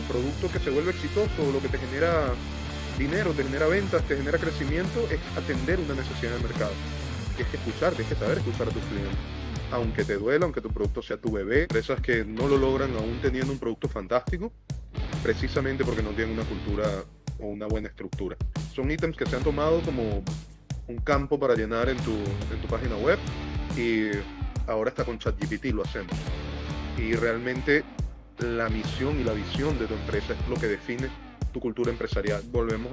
producto que se vuelve exitoso, lo que te genera dinero, te genera ventas, te genera crecimiento, es atender una necesidad del mercado. Tienes que escuchar, tienes que saber escuchar a tus clientes. Aunque te duela, aunque tu producto sea tu bebé, empresas que no lo logran aún teniendo un producto fantástico, precisamente porque no tienen una cultura o una buena estructura. Son ítems que se han tomado como un campo para llenar en tu página web y ahora está con ChatGPT lo hacemos. Y realmente la misión y la visión de tu empresa es lo que define tu cultura empresarial. Volvemos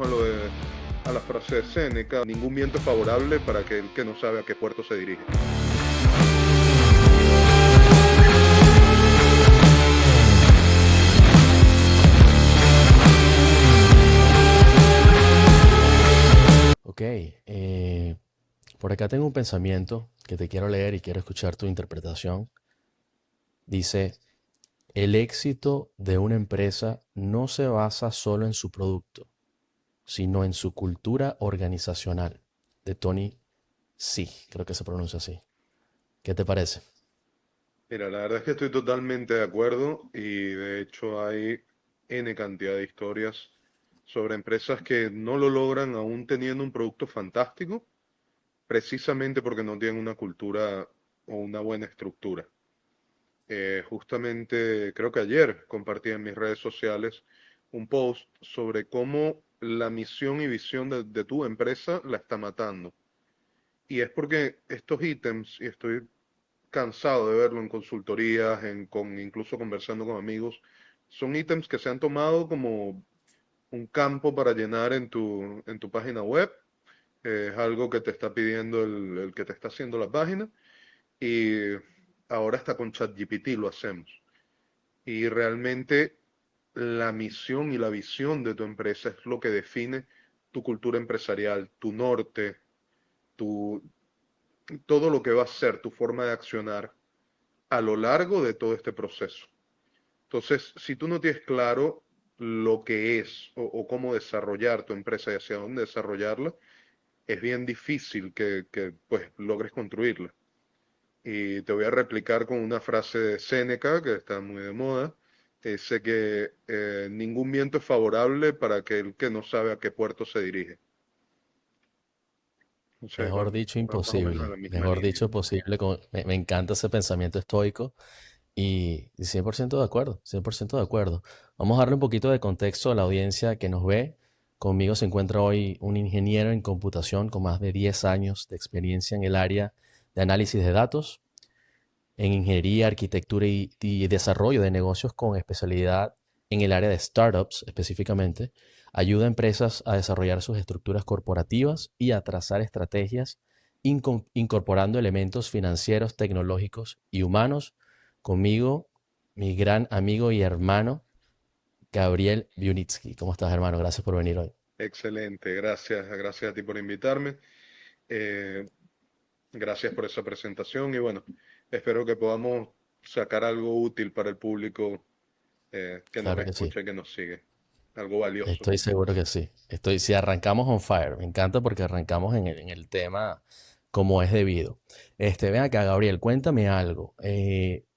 a la frase de Séneca, ningún viento es favorable para aquel que no sabe a qué puerto se dirige. Ok, por acá tengo un pensamiento que te quiero leer y quiero escuchar tu interpretación. Dice, el éxito de una empresa no se basa solo en su producto, sino en su cultura organizacional. De Tony C, creo que se pronuncia así. ¿Qué te parece? Mira, la verdad es que estoy totalmente de acuerdo y de hecho hay N cantidad de historias sobre empresas que no lo logran aún teniendo un producto fantástico, precisamente porque no tienen una cultura o una buena estructura. Justamente creo que ayer compartí en mis redes sociales un post sobre cómo la misión y visión de tu empresa la está matando. Y es porque estos ítems, y estoy cansado de verlo en consultorías, incluso conversando con amigos, son ítems que se han tomado como un campo para llenar en tu página web. Es algo que te está pidiendo el que te está haciendo la página y ahora está con ChatGPT lo hacemos. Y realmente la misión y la visión de tu empresa es lo que define tu cultura empresarial, tu norte, tu, todo lo que va a ser tu forma de accionar a lo largo de todo este proceso. Entonces, si tú no tienes claro lo que es o cómo desarrollar tu empresa y hacia dónde desarrollarla, es bien difícil que pues logres construirla. Y te voy a replicar con una frase de Séneca, que está muy de moda, que dice que ningún viento es favorable para aquel que no sabe a qué puerto se dirige. O sea, Mejor dicho, va más o menos en imposible. la misma Mejor línea. dicho, posible. Me encanta ese pensamiento estoico y 100% de acuerdo, 100% de acuerdo. Vamos a darle un poquito de contexto a la audiencia que nos ve. Conmigo se encuentra hoy un ingeniero en computación con más de 10 años de experiencia en el área de análisis de datos, en ingeniería, arquitectura y desarrollo de negocios con especialidad en el área de startups específicamente. Ayuda a empresas a desarrollar sus estructuras corporativas y a trazar estrategias incorporando elementos financieros, tecnológicos y humanos. Conmigo, mi gran amigo y hermano, Gabriel Biunitsky. ¿Cómo estás, hermano? Gracias por venir hoy. Excelente, gracias a ti por invitarme. Eh, Gracias por esa presentación y bueno, espero que podamos sacar algo útil para el público que nos Claro que sí. escucha y que nos sigue, algo valioso. Estoy seguro que sí. Si arrancamos on fire, me encanta porque arrancamos en el tema como es debido. Ven acá, Gabriel, cuéntame algo.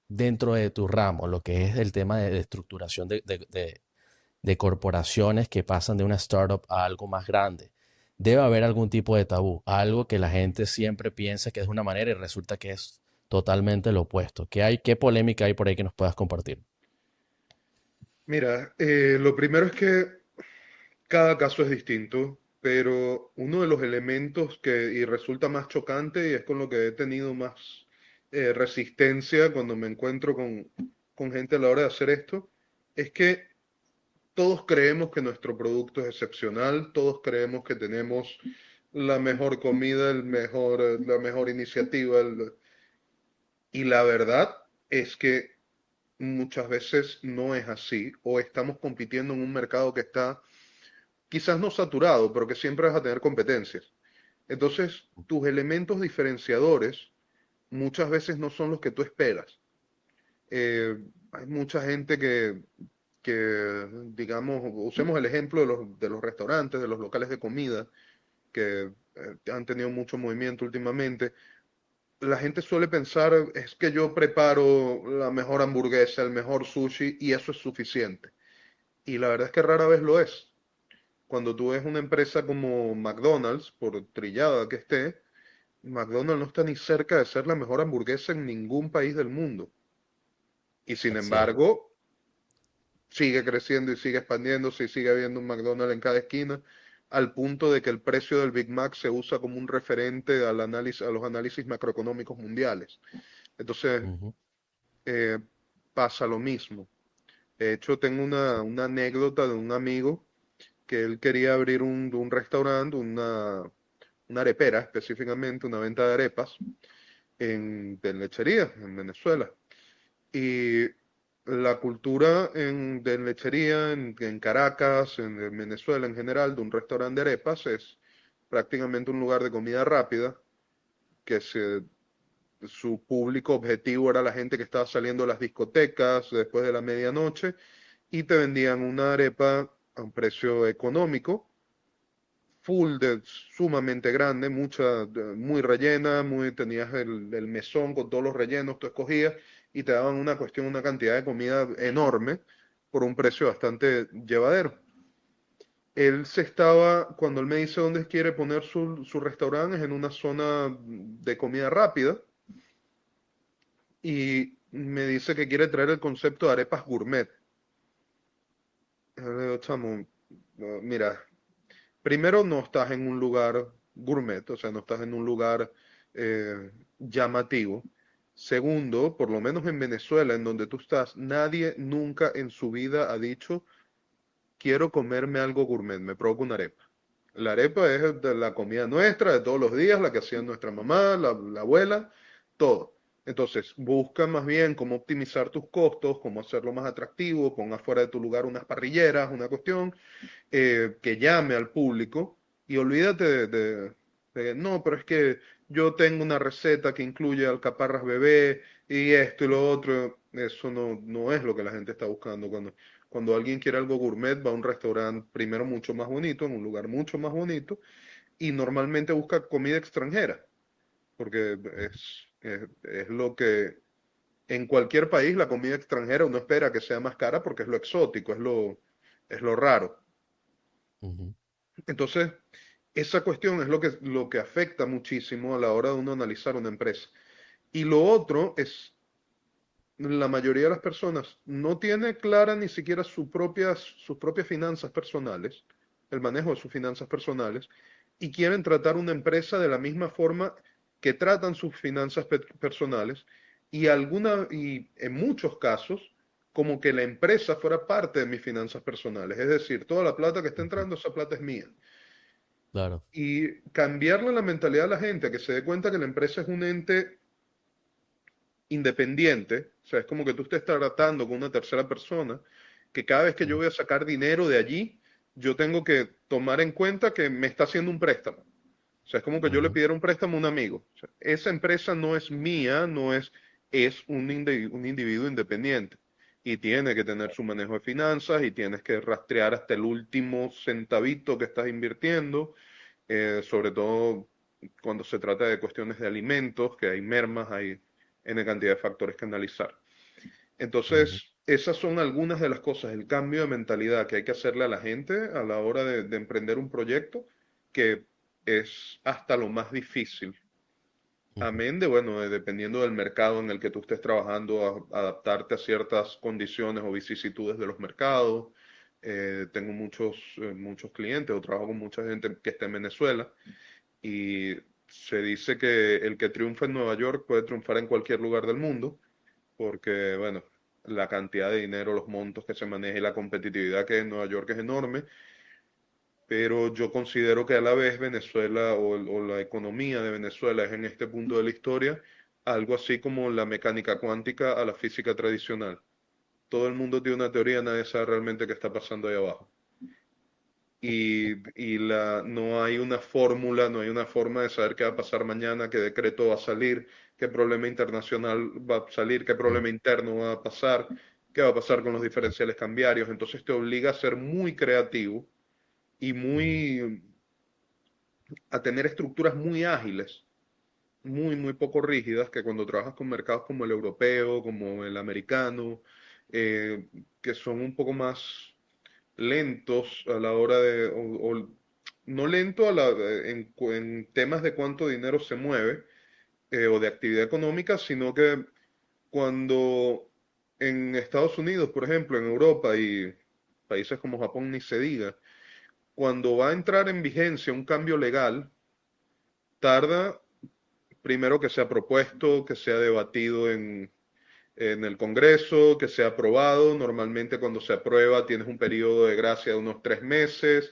Dentro de tu ramo, lo que es el tema de estructuración de corporaciones que pasan de una startup a algo más grande, debe haber algún tipo de tabú, algo que la gente siempre piensa que es de una manera y resulta que es totalmente lo opuesto. ¿Qué polémica hay por ahí que nos puedas compartir? Mira, lo primero es que cada caso es distinto, pero uno de los elementos que y resulta más chocante y es con lo que he tenido más resistencia cuando me encuentro con gente a la hora de hacer esto, es que todos creemos que nuestro producto es excepcional, todos creemos que tenemos la mejor comida, la mejor iniciativa, y la verdad es que muchas veces no es así, o estamos compitiendo en un mercado que está quizás no saturado, pero que siempre vas a tener competencias. Entonces, tus elementos diferenciadores muchas veces no son los que tú esperas. Hay mucha gente digamos, usemos el ejemplo de los restaurantes, de los locales de comida, que han tenido mucho movimiento últimamente. La gente suele pensar, es que yo preparo la mejor hamburguesa, el mejor sushi, y eso es suficiente. Y la verdad es que rara vez lo es. Cuando tú ves una empresa como McDonald's, por trillada que esté, McDonald's no está ni cerca de ser la mejor hamburguesa en ningún país del mundo. Y sin Así es. embargo, sigue creciendo y sigue expandiéndose y sigue habiendo un McDonald's en cada esquina, al punto de que el precio del Big Mac se usa como un referente al análisis, a los análisis macroeconómicos mundiales. Entonces, Ujú. eh, pasa lo mismo. De hecho, tengo Sí. una anécdota de un amigo que él quería abrir un restaurante, una arepera específicamente, una venta de arepas de lechería en Venezuela. Y la cultura de lechería en Caracas, en Venezuela en general, de un restaurante de arepas es prácticamente un lugar de comida rápida, que su público objetivo era la gente que estaba saliendo de las discotecas después de la medianoche y te vendían una arepa a un precio económico, full de sumamente grande, muy rellena, tenías el mesón con todos los rellenos, tú escogías y te daban una cuestión, una cantidad de comida enorme por un precio bastante llevadero. Cuando él me dice dónde quiere poner su restaurante, es en una zona de comida rápida y me dice que quiere traer el concepto de arepas gourmet. Yo le digo, chamo, no, mira, primero no estás en un lugar gourmet, o sea, no estás en un lugar llamativo. Segundo, por lo menos en Venezuela, en donde tú estás, nadie nunca en su vida ha dicho, quiero comerme algo gourmet, me provoca una arepa. La arepa es de la comida nuestra, de todos los días, la que hacía nuestra mamá, la abuela, todo. Entonces, busca más bien cómo optimizar tus costos, cómo hacerlo más atractivo, pon afuera de tu lugar unas parrilleras, una cuestión, que llame al público y olvídate no, pero es que yo tengo una receta que incluye alcaparras bebé y esto y lo otro. Eso no es lo que la gente está buscando. Cuando alguien quiere algo gourmet, va a un restaurante primero mucho más bonito, en un lugar mucho más bonito, y normalmente busca comida extranjera, porque es lo que en cualquier país la comida extranjera uno espera que sea más cara porque es lo exótico, es lo raro. Ujú. Entonces, esa cuestión es lo que afecta muchísimo a la hora de uno analizar una empresa. Y lo otro es, la mayoría de las personas no tiene clara ni siquiera sus propias finanzas personales, el manejo de sus finanzas personales, y quieren tratar una empresa de la misma forma que tratan sus finanzas personales, y en muchos casos, como que la empresa fuera parte de mis finanzas personales. Es decir, toda la plata que está Ujú. entrando, esa plata es mía. Claro. Y cambiarle la mentalidad a la gente, que se dé cuenta que la empresa es un ente independiente, o sea, es como que tú estés tratando con una tercera persona, que cada vez que yo Mm. voy a sacar dinero de allí, yo tengo que tomar en cuenta que me está haciendo un préstamo. O sea, es como que yo le Ujú. pidiera un préstamo a un amigo. O sea, esa empresa no es mía, es un individuo independiente. Y tiene que tener su manejo de finanzas y tienes que rastrear hasta el último centavito que estás invirtiendo, sobre todo cuando se trata de cuestiones de alimentos, que hay mermas, hay N cantidad de factores que analizar. Ujú. Entonces, esas son algunas de las cosas, el cambio de mentalidad que hay que hacerle a la gente a la hora de emprender un proyecto, que es hasta lo más difícil. Ujú. Amén de, bueno, dependiendo del mercado en el que tú estés trabajando, adaptarte a ciertas condiciones o vicisitudes de los mercados. Tengo muchos clientes o trabajo con mucha gente que está en Venezuela y se dice que el que triunfa en Nueva York puede triunfar en cualquier lugar del mundo, porque, bueno, la cantidad de dinero, los montos que se maneja y la competitividad que hay en Nueva York es enorme, pero yo considero que a la vez Venezuela o la economía de Venezuela es en este punto de la historia algo así como la mecánica cuántica a la física tradicional. Todo el mundo tiene una teoría, nadie sabe realmente qué está pasando ahí abajo. No hay una fórmula, no hay una forma de saber qué va a pasar mañana, qué decreto va a salir, qué problema internacional va a salir, qué Mm. problema interno va a pasar, qué va a pasar con los diferenciales cambiarios. Entonces te obliga a ser muy creativo y Ujú. a tener estructuras muy ágiles, muy poco rígidas, que cuando trabajas con mercados como el europeo, como el americano, que son un poco más lentos a la hora de, no lento en temas de cuánto dinero se mueve o de actividad económica, sino que cuando en Estados Unidos, por ejemplo, en Europa y países como Japón ni se diga, cuando va a entrar en vigencia un cambio legal, tarda primero que sea propuesto, que sea debatido en el Congreso, que sea aprobado. Normalmente cuando se aprueba tienes un periodo de gracia de unos 3 meses.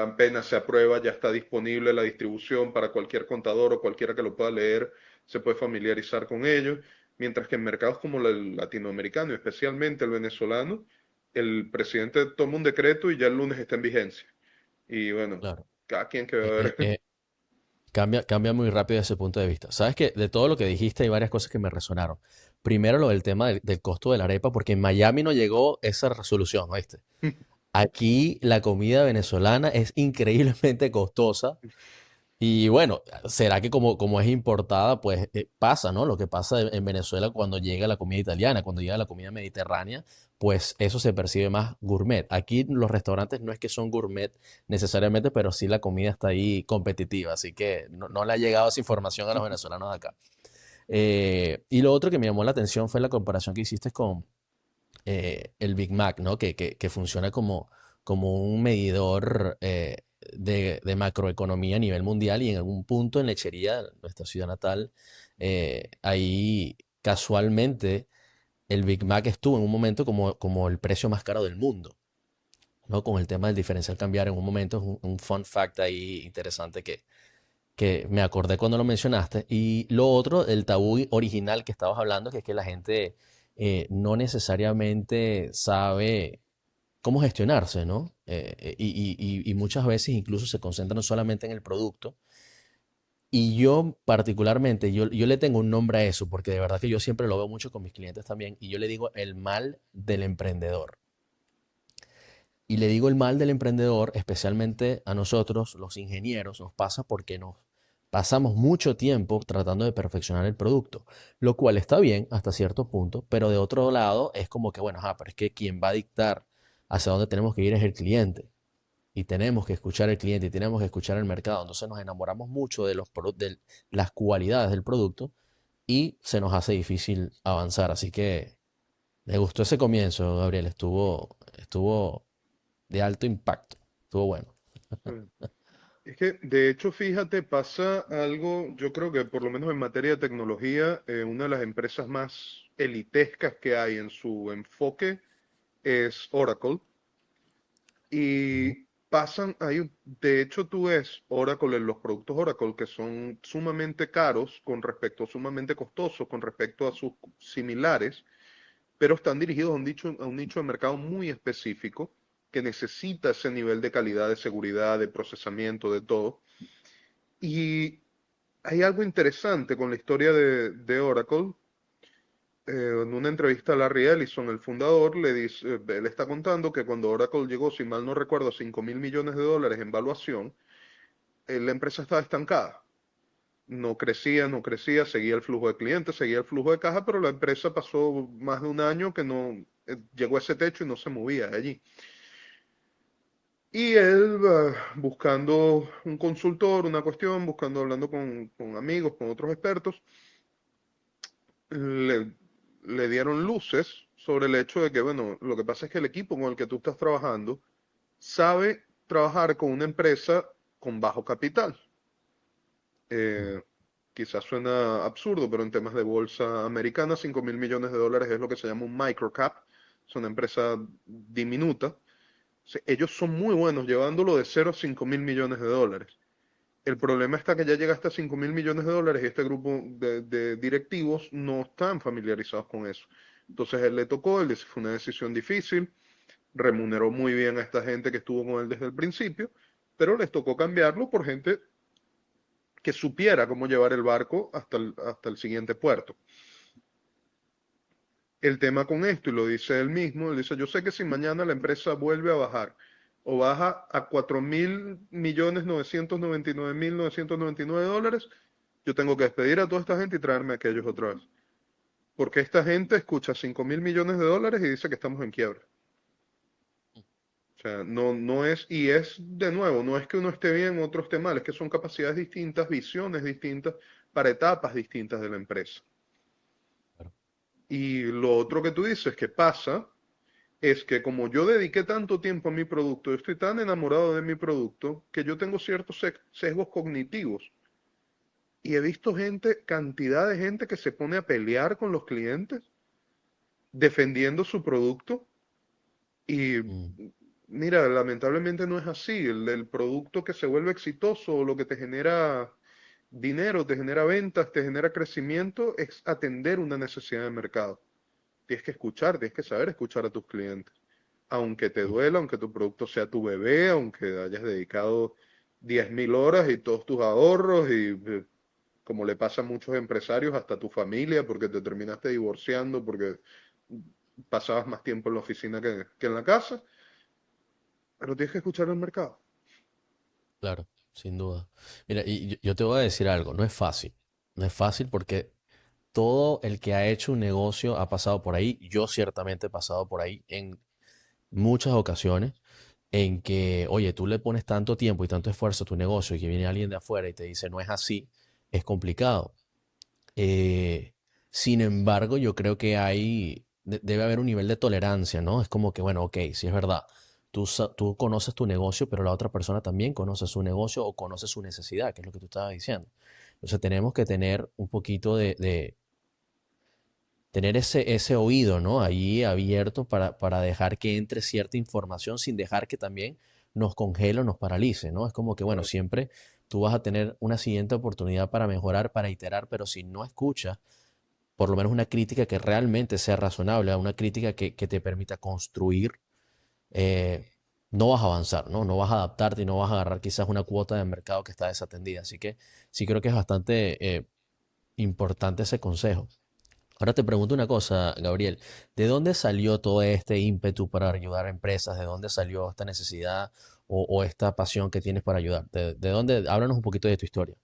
Apenas se aprueba ya está disponible la distribución para cualquier contador o cualquiera que lo pueda leer, se puede familiarizar con ello. Mientras que en mercados como el latinoamericano, y especialmente el venezolano, el presidente toma un decreto y ya el lunes está en vigencia. Y bueno, Claro. cada quien que va Eh, a eh, ver. eh, cambia muy rápido ese punto de vista. Sabes que de todo lo que dijiste hay varias cosas que me resonaron. Primero lo del tema del costo de la arepa, porque en Miami no llegó esa resolución, ¿oíste? Aquí la comida venezolana es increíblemente costosa. Y bueno, será que como es importada, pues pasa, ¿no? Lo que pasa en Venezuela cuando llega la comida italiana, cuando llega la comida mediterránea, pues eso se percibe más gourmet. Aquí los restaurantes no es que son gourmet necesariamente, pero sí la comida está ahí competitiva, así que no le ha llegado esa información a los venezolanos de acá. Y lo otro que me llamó la atención fue la comparación que hiciste con el Big Mac, ¿no? Que funciona como un medidor de macroeconomía a nivel mundial y en algún punto en Lechería, nuestra ciudad natal, ahí casualmente el Big Mac estuvo en un momento como el precio más caro del mundo, ¿no? Con el tema del diferencial cambiario en un momento, es un fun fact ahí interesante que me acordé cuando lo mencionaste. Y lo otro, el tabú original que estabas hablando, que es que la gente no necesariamente sabe cómo gestionarse, ¿no? Y muchas veces incluso se concentran solamente en el producto. Y yo particularmente, yo le tengo un nombre a eso, porque de verdad que yo siempre lo veo mucho con mis clientes también, y yo le digo el mal del emprendedor. Y le digo el mal del emprendedor, especialmente a nosotros, los ingenieros, nos pasa porque nos pasamos mucho tiempo tratando de perfeccionar el producto, lo cual está bien hasta cierto punto, pero de otro lado es como que, bueno, pero es que quien va a dictar hacia dónde tenemos que ir es el cliente. Y tenemos que escuchar al cliente y tenemos que escuchar al mercado. Entonces nos enamoramos mucho de las cualidades del producto y se nos hace difícil avanzar. Así que me gustó ese comienzo, Gabriel. Estuvo de alto impacto. Estuvo bueno. Es que, de hecho, fíjate, pasa algo, yo creo que por lo menos en materia de tecnología, una de las empresas más elitescas que hay en su enfoque es Oracle. Ujú. Y pasan, de hecho, tú ves Oracle en los productos Oracle que son sumamente caros sumamente costosos con respecto a sus similares, pero están dirigidos a un nicho de mercado muy específico que necesita ese nivel de calidad, de seguridad, de procesamiento, de todo. Y hay algo interesante con la historia de Oracle. En una entrevista a Larry Ellison, el fundador, le dice, él está contando que cuando Oracle llegó, si mal no recuerdo, a 5.000 millones de dólares en valuación, la empresa estaba estancada. No crecía, no crecía, seguía el flujo de clientes, seguía el flujo de caja, pero la empresa pasó más de un año que no llegó a ese techo y no se movía de allí. Y él, buscando un consultor, una cuestión, buscando, hablando con amigos, con otros expertos, le, le dieron luces sobre el hecho de que, bueno, lo que pasa es que el equipo con el que tú estás trabajando sabe trabajar con una empresa con bajo capital. Mm. Eh, Quizás suena absurdo, pero en temas de bolsa americana, 5.000 millones de dólares es lo que se llama un microcap. Es una empresa diminuta. Ellos son muy buenos llevándolo de 0 a 5.000 millones de dólares. El problema está que ya llegaste a 5.000 millones de dólares y este grupo de directivos no están familiarizados con eso. Entonces él le tocó, él dice, fue una decisión difícil, remuneró muy bien a esta gente que estuvo con él desde el principio, pero les tocó cambiarlo por gente que supiera cómo llevar el barco hasta el siguiente puerto. El tema con esto, y lo dice él mismo, él dice, yo sé que si mañana la empresa vuelve a bajar o baja a 4.999.999 dólares, yo tengo que despedir a toda esta gente y traerme a aquellos otra vez. Porque esta gente escucha 5.000 millones de dólares y dice que estamos en quiebra. O sea, no es, y es de nuevo, no es que uno esté bien, otro esté mal, es que son capacidades distintas, visiones distintas para etapas distintas de la empresa. Claro. Y lo otro que tú dices que pasa es que como yo dediqué tanto tiempo a mi producto, yo estoy tan enamorado de mi producto que yo tengo ciertos sesgos cognitivos. Y he visto gente, cantidad de gente que se pone a pelear con los clientes defendiendo su producto. Y Mm, mira, lamentablemente no es así. El producto que se vuelve exitoso, lo que te genera dinero, te genera ventas, te genera crecimiento, es atender una necesidad de mercado. Tienes que escuchar, tienes que saber escuchar a tus clientes. Aunque te mm, duela, aunque tu producto sea tu bebé, aunque hayas dedicado 10.000 horas y todos tus ahorros y como le pasa a muchos empresarios, hasta tu familia, porque te terminaste divorciando, porque pasabas más tiempo en la oficina que en la casa, pero tienes que escuchar el mercado. claro, sin duda. Mira, y yo te voy a decir algo, no es fácil. No es fácil porque todo el que ha hecho un negocio ha pasado por ahí. Yo ciertamente he pasado por ahí en muchas ocasiones en que, oye, tú le pones tanto tiempo y tanto esfuerzo a tu negocio y que viene alguien de afuera y te dice no es así, es complicado. Eh, Sin embargo, yo creo que debe haber un nivel de tolerancia, ¿no? Es como que, bueno, ok, sí es verdad, tú conoces tu negocio, pero la otra persona también conoce su negocio o conoce su necesidad, que es lo que tú estabas diciendo. Entonces tenemos que tener un poquito de tener ese oído, ¿no? Ahí abierto para dejar que entre cierta información sin dejar que también nos congele o nos paralice, ¿no? Es como que, bueno, Claro. siempre tú vas a tener una siguiente oportunidad para mejorar, para iterar, pero si no escuchas por lo menos una crítica que realmente sea razonable, una crítica que te permita construir, eh, no vas a avanzar, ¿no? No vas a adaptarte y no vas a agarrar quizás una cuota de mercado que está desatendida. Así que sí creo que es bastante importante ese consejo. Ahora te pregunto una cosa, Gabriel, ¿de dónde salió todo este ímpetu para ayudar a empresas? ¿De dónde salió esta necesidad o esta pasión que tienes para ayudar? ¿De dónde? Háblanos un poquito de tu historia.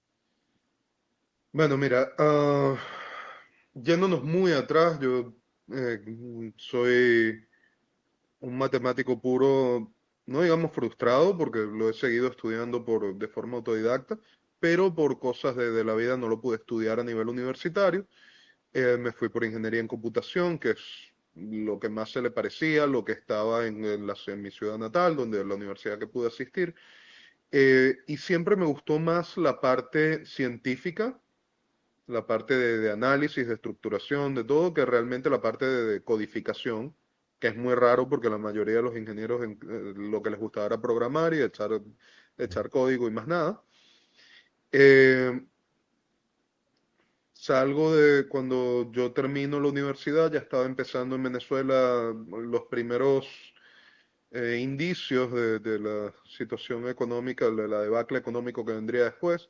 Bueno, mira, yéndonos muy atrás, yo soy un matemático puro, no digamos frustrado, porque lo he seguido estudiando de forma autodidacta, pero por cosas de la vida no lo pude estudiar a nivel universitario. Me fui por ingeniería en computación, que es lo que más se le parecía, lo que estaba en mi ciudad natal, donde la universidad que pude asistir. Y siempre me gustó más la parte científica, la parte de análisis, de estructuración, de todo, que realmente la parte de codificación, que es muy raro porque la mayoría de los ingenieros lo que les gustaba era programar y echar código y más nada. Eh, Salgo de cuando yo termino la universidad, ya estaba empezando en Venezuela los primeros indicios de la situación económica, de la debacle económico que vendría después,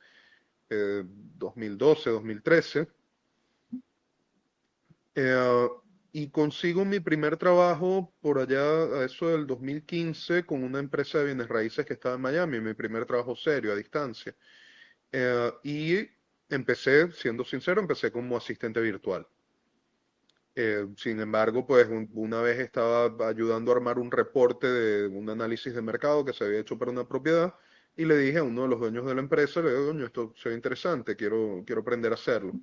2012, 2013. Eh, y consigo mi primer trabajo por allá, a eso del 2015, con una empresa de bienes raíces que estaba en Miami, mi primer trabajo serio, a distancia. Y empecé, siendo sincero, empecé como asistente virtual. Sin embargo, pues una vez estaba ayudando a armar un reporte de un análisis de mercado que se había hecho para una propiedad y le dije a uno de los dueños de la empresa, le digo, "Coño, esto se ve interesante, quiero aprender a hacerlo.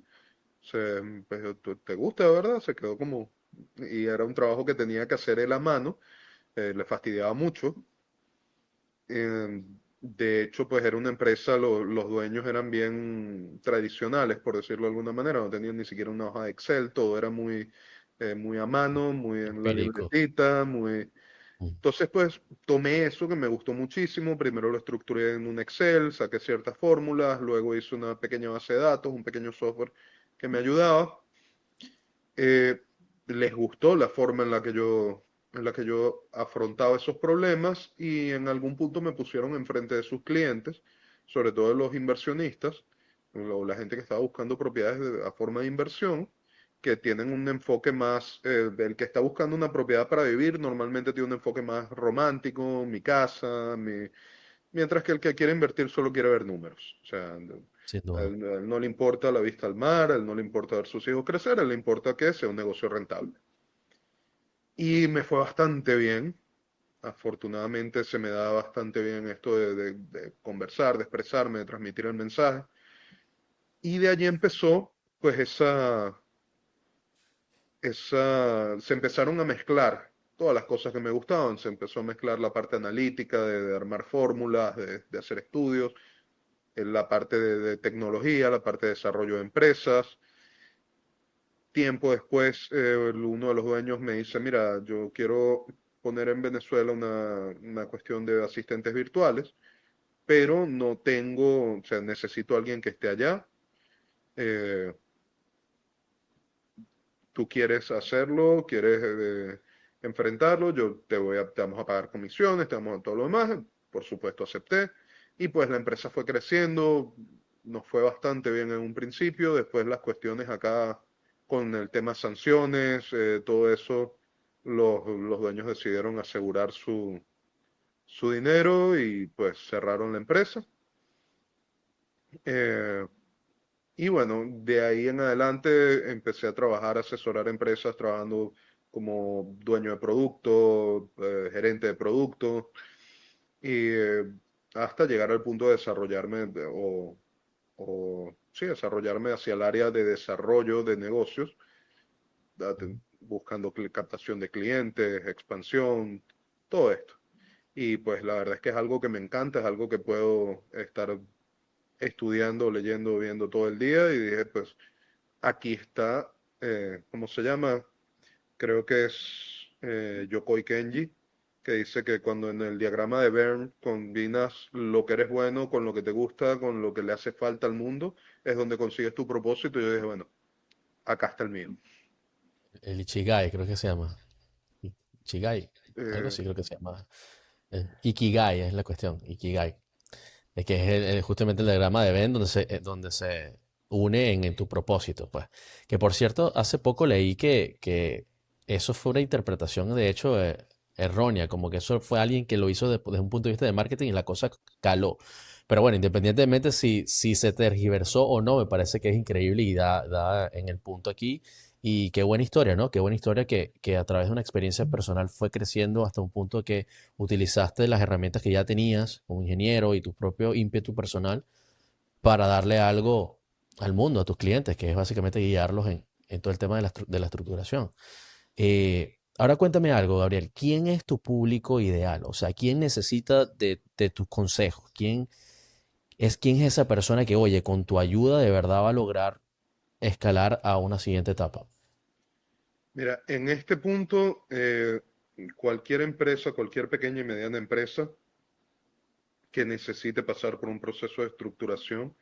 Pues, ¿te gusta, verdad?" Se quedó como... Y era un trabajo que tenía que hacer él a mano, le fastidiaba mucho. De hecho, pues era una empresa, los dueños eran bien tradicionales, por decirlo de alguna manera, no tenían ni siquiera una hoja de Excel, todo era muy a mano, muy en la Empírico. libretita, muy... Mm, Entonces, pues tomé eso que me gustó muchísimo, primero lo estructuré en un Excel, saqué ciertas fórmulas, luego hice una pequeña base de datos, un pequeño software que me ayudaba. eh, Les gustó la forma en la que yo afrontaba esos problemas y en algún punto me pusieron enfrente de sus clientes, sobre todo de los inversionistas o la gente que estaba buscando propiedades a forma de inversión, que tienen un enfoque más, el que está buscando una propiedad para vivir normalmente tiene un enfoque más romántico, mi casa, mientras que el que quiere invertir solo quiere ver números. O sea, sin a duda. él no le importa la vista al mar, a él no le importa ver sus hijos crecer, a él le importa que sea un negocio rentable. Y me fue bastante bien. afortunadamente se me da bastante bien esto de conversar, de expresarme, de transmitir el mensaje. Y de allí empezó, pues se empezaron a mezclar todas las cosas que me gustaban. Se empezó a mezclar la parte analítica, de armar fórmulas, de hacer estudios, la parte de tecnología, la parte de desarrollo de empresas. Tiempo después, uno de los dueños me dice, mira, yo quiero poner en Venezuela una cuestión de asistentes virtuales, pero no tengo, o sea, necesito a alguien que esté allá. Eh, Tú quieres hacerlo, quieres enfrentarlo, te vamos a pagar comisiones, te vamos a todo lo demás. Por supuesto, acepté. Y pues la empresa fue creciendo, nos fue bastante bien en un principio, después las cuestiones acá con el tema sanciones, todo eso, los dueños decidieron asegurar su dinero y pues cerraron la empresa. Eh, Y bueno, de ahí en adelante empecé a trabajar, a asesorar empresas, trabajando como dueño de producto, gerente de producto, y hasta llegar al punto de desarrollarme sí, desarrollarme hacia el área de desarrollo de negocios, buscando captación de clientes, expansión, todo esto. Y pues la verdad es que es algo que me encanta, es algo que puedo estar estudiando, leyendo, viendo todo el día y dije, pues aquí está, ¿cómo se llama? Creo que es Yokoi Kenji, que dice que cuando en el diagrama de Venn combinas lo que eres bueno con lo que te gusta, con lo que le hace falta al mundo, es donde consigues tu propósito. Y yo dije, bueno, acá está el mío. El Ichigai, creo que se llama. Ichigai, algo Eh, así creo que se llama. Ikigai es la cuestión, Ikigai. Es que es justamente el diagrama de Venn donde se une en tu propósito, pues. Que por cierto, hace poco leí que eso fue una interpretación, de hecho, errónea, como que eso fue alguien que lo hizo desde un punto de vista de marketing y la cosa caló. Pero bueno, independientemente si se tergiversó o no, me parece que es increíble y da en el punto aquí. Y qué buena historia, ¿no? Qué buena historia que a través de una experiencia personal fue creciendo hasta un punto que utilizaste las herramientas que ya tenías como ingeniero y tu propio ímpetu personal para darle algo al mundo, a tus clientes, que es básicamente guiarlos en todo el tema de la estructuración. Ahora cuéntame algo, Gabriel. ¿Quién es tu público ideal? O sea, ¿quién necesita de tus consejos? ¿Quién es esa persona que, oye, con tu ayuda de verdad va a lograr escalar a una siguiente etapa? Mira, en este punto, cualquier empresa, cualquier pequeña y mediana empresa que necesite pasar por un proceso de estructuración,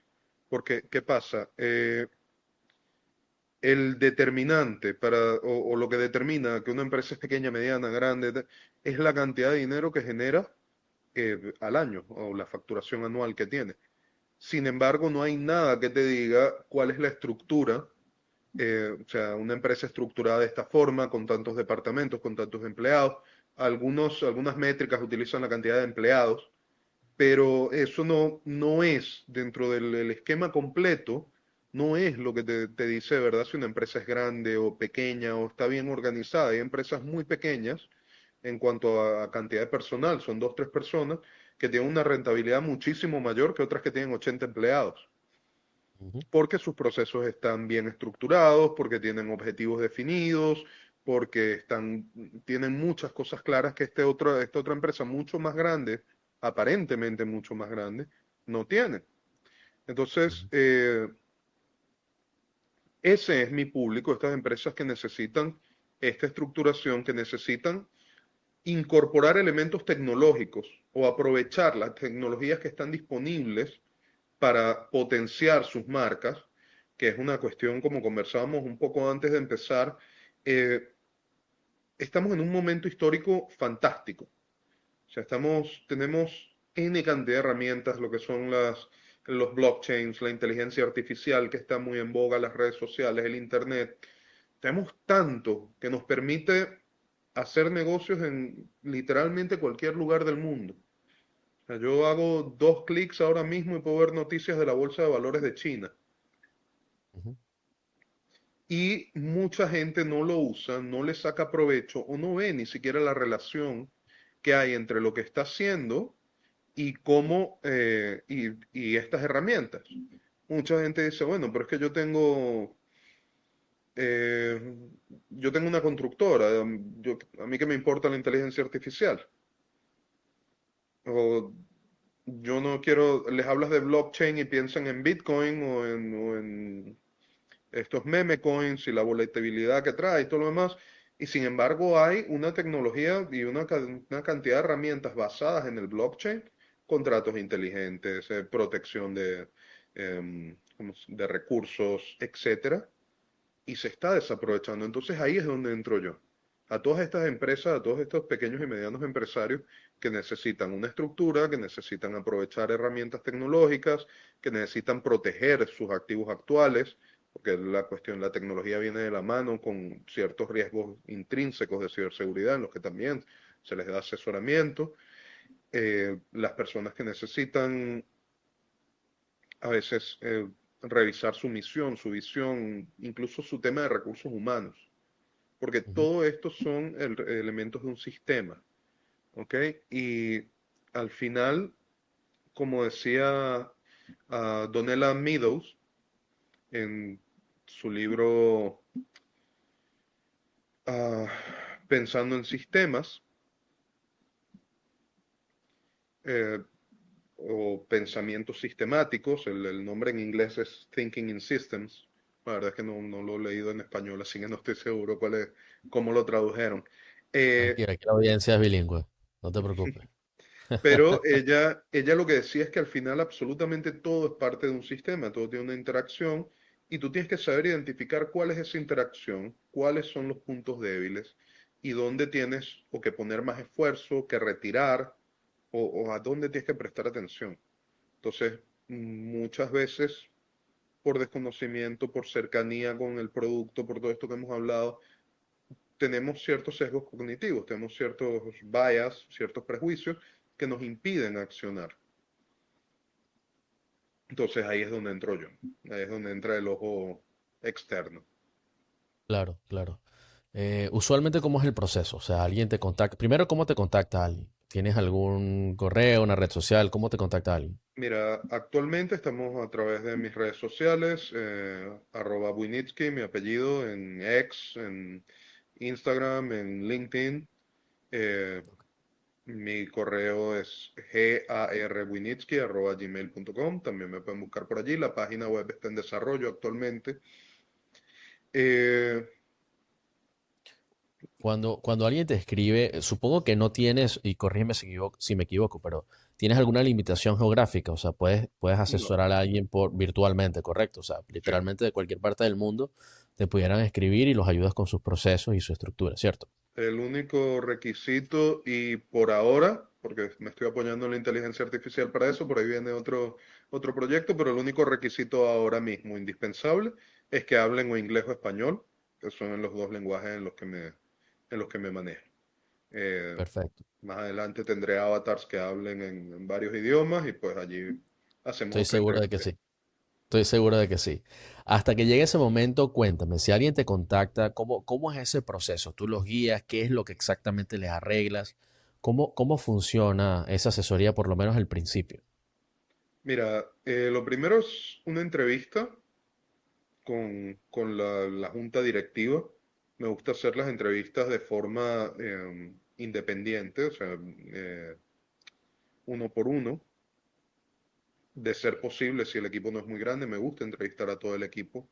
porque, ¿qué pasa? El determinante o lo que determina que una empresa es pequeña, mediana, grande, es la cantidad de dinero que genera al año o la facturación anual que tiene. Sin embargo, no hay nada que te diga cuál es la estructura, o sea, una empresa estructurada de esta forma, con tantos departamentos, con tantos empleados. Algunas métricas utilizan la cantidad de empleados, pero eso no es dentro del esquema completo, no es lo que te dice de verdad si una empresa es grande o pequeña o está bien organizada. Hay empresas muy pequeñas en cuanto a cantidad de personal, son dos, tres personas que tienen una rentabilidad muchísimo mayor que otras que tienen 80 empleados, Ujú, porque sus procesos están bien estructurados, porque tienen objetivos definidos, porque tienen muchas cosas claras que esta otra empresa mucho más grande, aparentemente mucho más grande, no tiene. Entonces, ujú, ese es mi público, estas empresas que necesitan esta estructuración, que necesitan incorporar elementos tecnológicos o aprovechar las tecnologías que están disponibles para potenciar sus marcas, que es una cuestión como conversábamos un poco antes de empezar. eh, Estamos en un momento histórico fantástico. O sea, tenemos N cantidad de herramientas, lo que son los blockchains, la inteligencia artificial que está muy en boga, las redes sociales, el Internet. Tenemos tanto que nos permite hacer negocios en literalmente cualquier lugar del mundo. O sea, yo hago 2 clics ahora mismo y puedo ver noticias de la Bolsa de Valores de China. ujú. Y mucha gente no lo usa, no le saca provecho o no ve ni siquiera la relación que hay entre lo que está haciendo y cómo, y estas herramientas. Mucha gente dice, bueno, pero es que eh, yo tengo una constructora, a mí que me importa la inteligencia artificial. O yo no quiero, les hablas de blockchain y piensan en Bitcoin o en estos meme coins y la volatilidad que trae y todo lo demás. Y sin embargo hay una tecnología y una cantidad de herramientas basadas en el blockchain, contratos inteligentes, protección de recursos, etcétera, y se está desaprovechando. Entonces ahí es donde entro yo. A todas estas empresas, a todos estos pequeños y medianos empresarios que necesitan una estructura, que necesitan aprovechar herramientas tecnológicas, que necesitan proteger sus activos actuales, porque la cuestión, la tecnología viene de la mano con ciertos riesgos intrínsecos de ciberseguridad en los que también se les da asesoramiento. Las personas que necesitan a veces revisar su misión, su visión, incluso su tema de recursos humanos, porque Ujú. todo esto son elementos de un sistema, ¿ok? Y al final, como decía Donella Meadows en su libro ah, Pensando en Sistemas, eh, o pensamientos sistemáticos, el nombre en inglés es Thinking in Systems. La verdad es que no lo he leído en español, así que no estoy seguro cómo lo tradujeron. Eh, Tranquila, aquí la audiencia es bilingüe, no te preocupes. pero ella lo que decía es que al final absolutamente todo es parte de un sistema, todo tiene una interacción y tú tienes que saber identificar cuál es esa interacción, cuáles son los puntos débiles y dónde tienes o que poner más esfuerzo, que retirar o a dónde tienes que prestar atención. Entonces, muchas veces por desconocimiento, por cercanía con el producto, por todo esto que hemos hablado, tenemos ciertos sesgos cognitivos, tenemos ciertos bias, ciertos prejuicios que nos impiden accionar. Entonces ahí es donde entro yo, ahí es donde entra el ojo externo. Claro, claro. Usualmente, ¿cómo es el proceso? O sea, alguien te contacta. Primero, ¿cómo te contacta alguien? ¿Tienes algún correo, una red social? ¿Cómo te contacta alguien? Mira, actualmente estamos a través de mis redes sociales, @Buinitsky, mi apellido, en X, en Instagram, en LinkedIn. Eh, Mi correo es garwinitsky@gmail.com. También me pueden buscar por allí. La página web está en desarrollo actualmente. Eh, Cuando alguien te escribe, supongo que no tienes, y corrígeme si me equivoco, pero tienes alguna limitación geográfica, o sea, puedes no, asesorar a alguien virtualmente, ¿correcto? O sea, sí. literalmente de cualquier parte del mundo te pudieran escribir y los ayudas con sus procesos y su estructura, ¿cierto? El único requisito, y por ahora, porque me estoy apoyando en la inteligencia artificial para eso, por ahí viene otro proyecto, pero el único requisito ahora mismo indispensable es que hablen o inglés o español, que son en los dos lenguajes en los que me manejo. Eh, Perfecto. Más adelante tendré avatars que hablen en varios idiomas y pues allí hacemos Estoy otra seguro de que integración. sí. Estoy seguro de que sí. Hasta que llegue ese momento, cuéntame, si alguien te contacta, ¿cómo es ese proceso? ¿Tú los guías? ¿Qué es lo que exactamente les arreglas? ¿Cómo funciona esa asesoría, por lo menos al principio? Mira, lo primero es una entrevista con la junta directiva. Me gusta hacer las entrevistas de forma independiente, o sea, uno por uno. De ser posible, si el equipo no es muy grande, me gusta entrevistar a todo el equipo,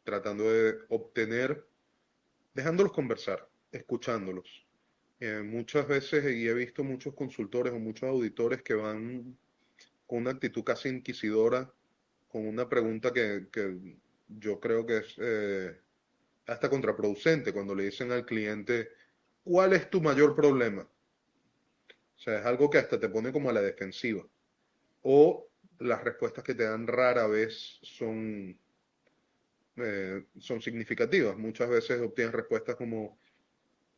tratando de obtener, dejándolos conversar, escuchándolos. Muchas veces, y he visto muchos consultores o muchos auditores que van con una actitud casi inquisidora, con una pregunta que yo creo que es hasta contraproducente cuando le dicen al cliente, ¿cuál es tu mayor problema? O sea, es algo que hasta te pone como a la defensiva. O las respuestas que te dan rara vez son significativas. Muchas veces obtienes respuestas como,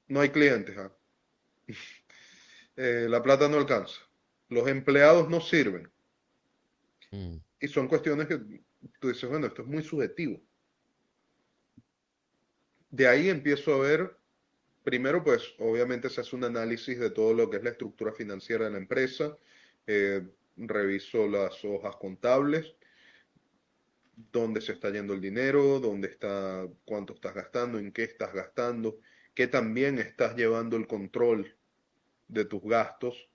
no hay clientes, ¿ah? La plata no alcanza, los empleados no sirven. Mm, Y son cuestiones que tú dices, bueno, esto es muy subjetivo. De ahí empiezo a ver primero, pues obviamente se hace un análisis de todo lo que es la estructura financiera de la empresa, eh, reviso las hojas contables, dónde se está yendo el dinero, dónde está, cuánto estás gastando, en qué estás gastando, qué también estás llevando el control de tus gastos.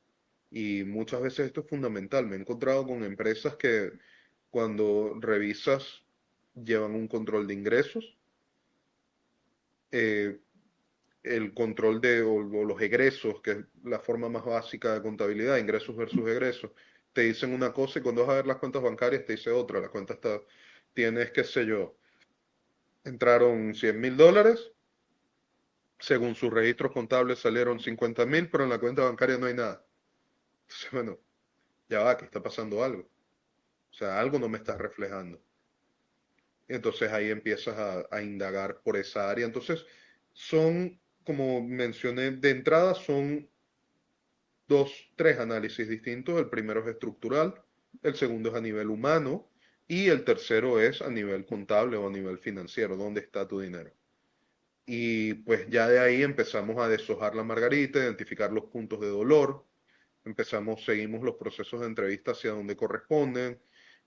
Y muchas veces esto es fundamental. Me he encontrado con empresas que cuando revisas llevan un control de ingresos, eh, el control de o los egresos, que es la forma más básica de contabilidad, ingresos versus egresos, te dicen una cosa y cuando vas a ver las cuentas bancarias te dice otra. La cuenta está, tienes, qué sé yo, entraron $100.000, según sus registros contables salieron 50.000, pero en la cuenta bancaria no hay nada. Entonces, bueno, ya va, que está pasando algo. O sea, algo no me está reflejando. Entonces ahí empiezas a indagar por esa área. Entonces, son, como mencioné, de entrada son dos, tres análisis distintos. El primero es estructural, el segundo es a nivel humano y el tercero es a nivel contable o a nivel financiero, ¿dónde está tu dinero? Y pues ya de ahí empezamos a deshojar la margarita, identificar los puntos de dolor, empezamos, seguimos los procesos de entrevista hacia donde corresponden,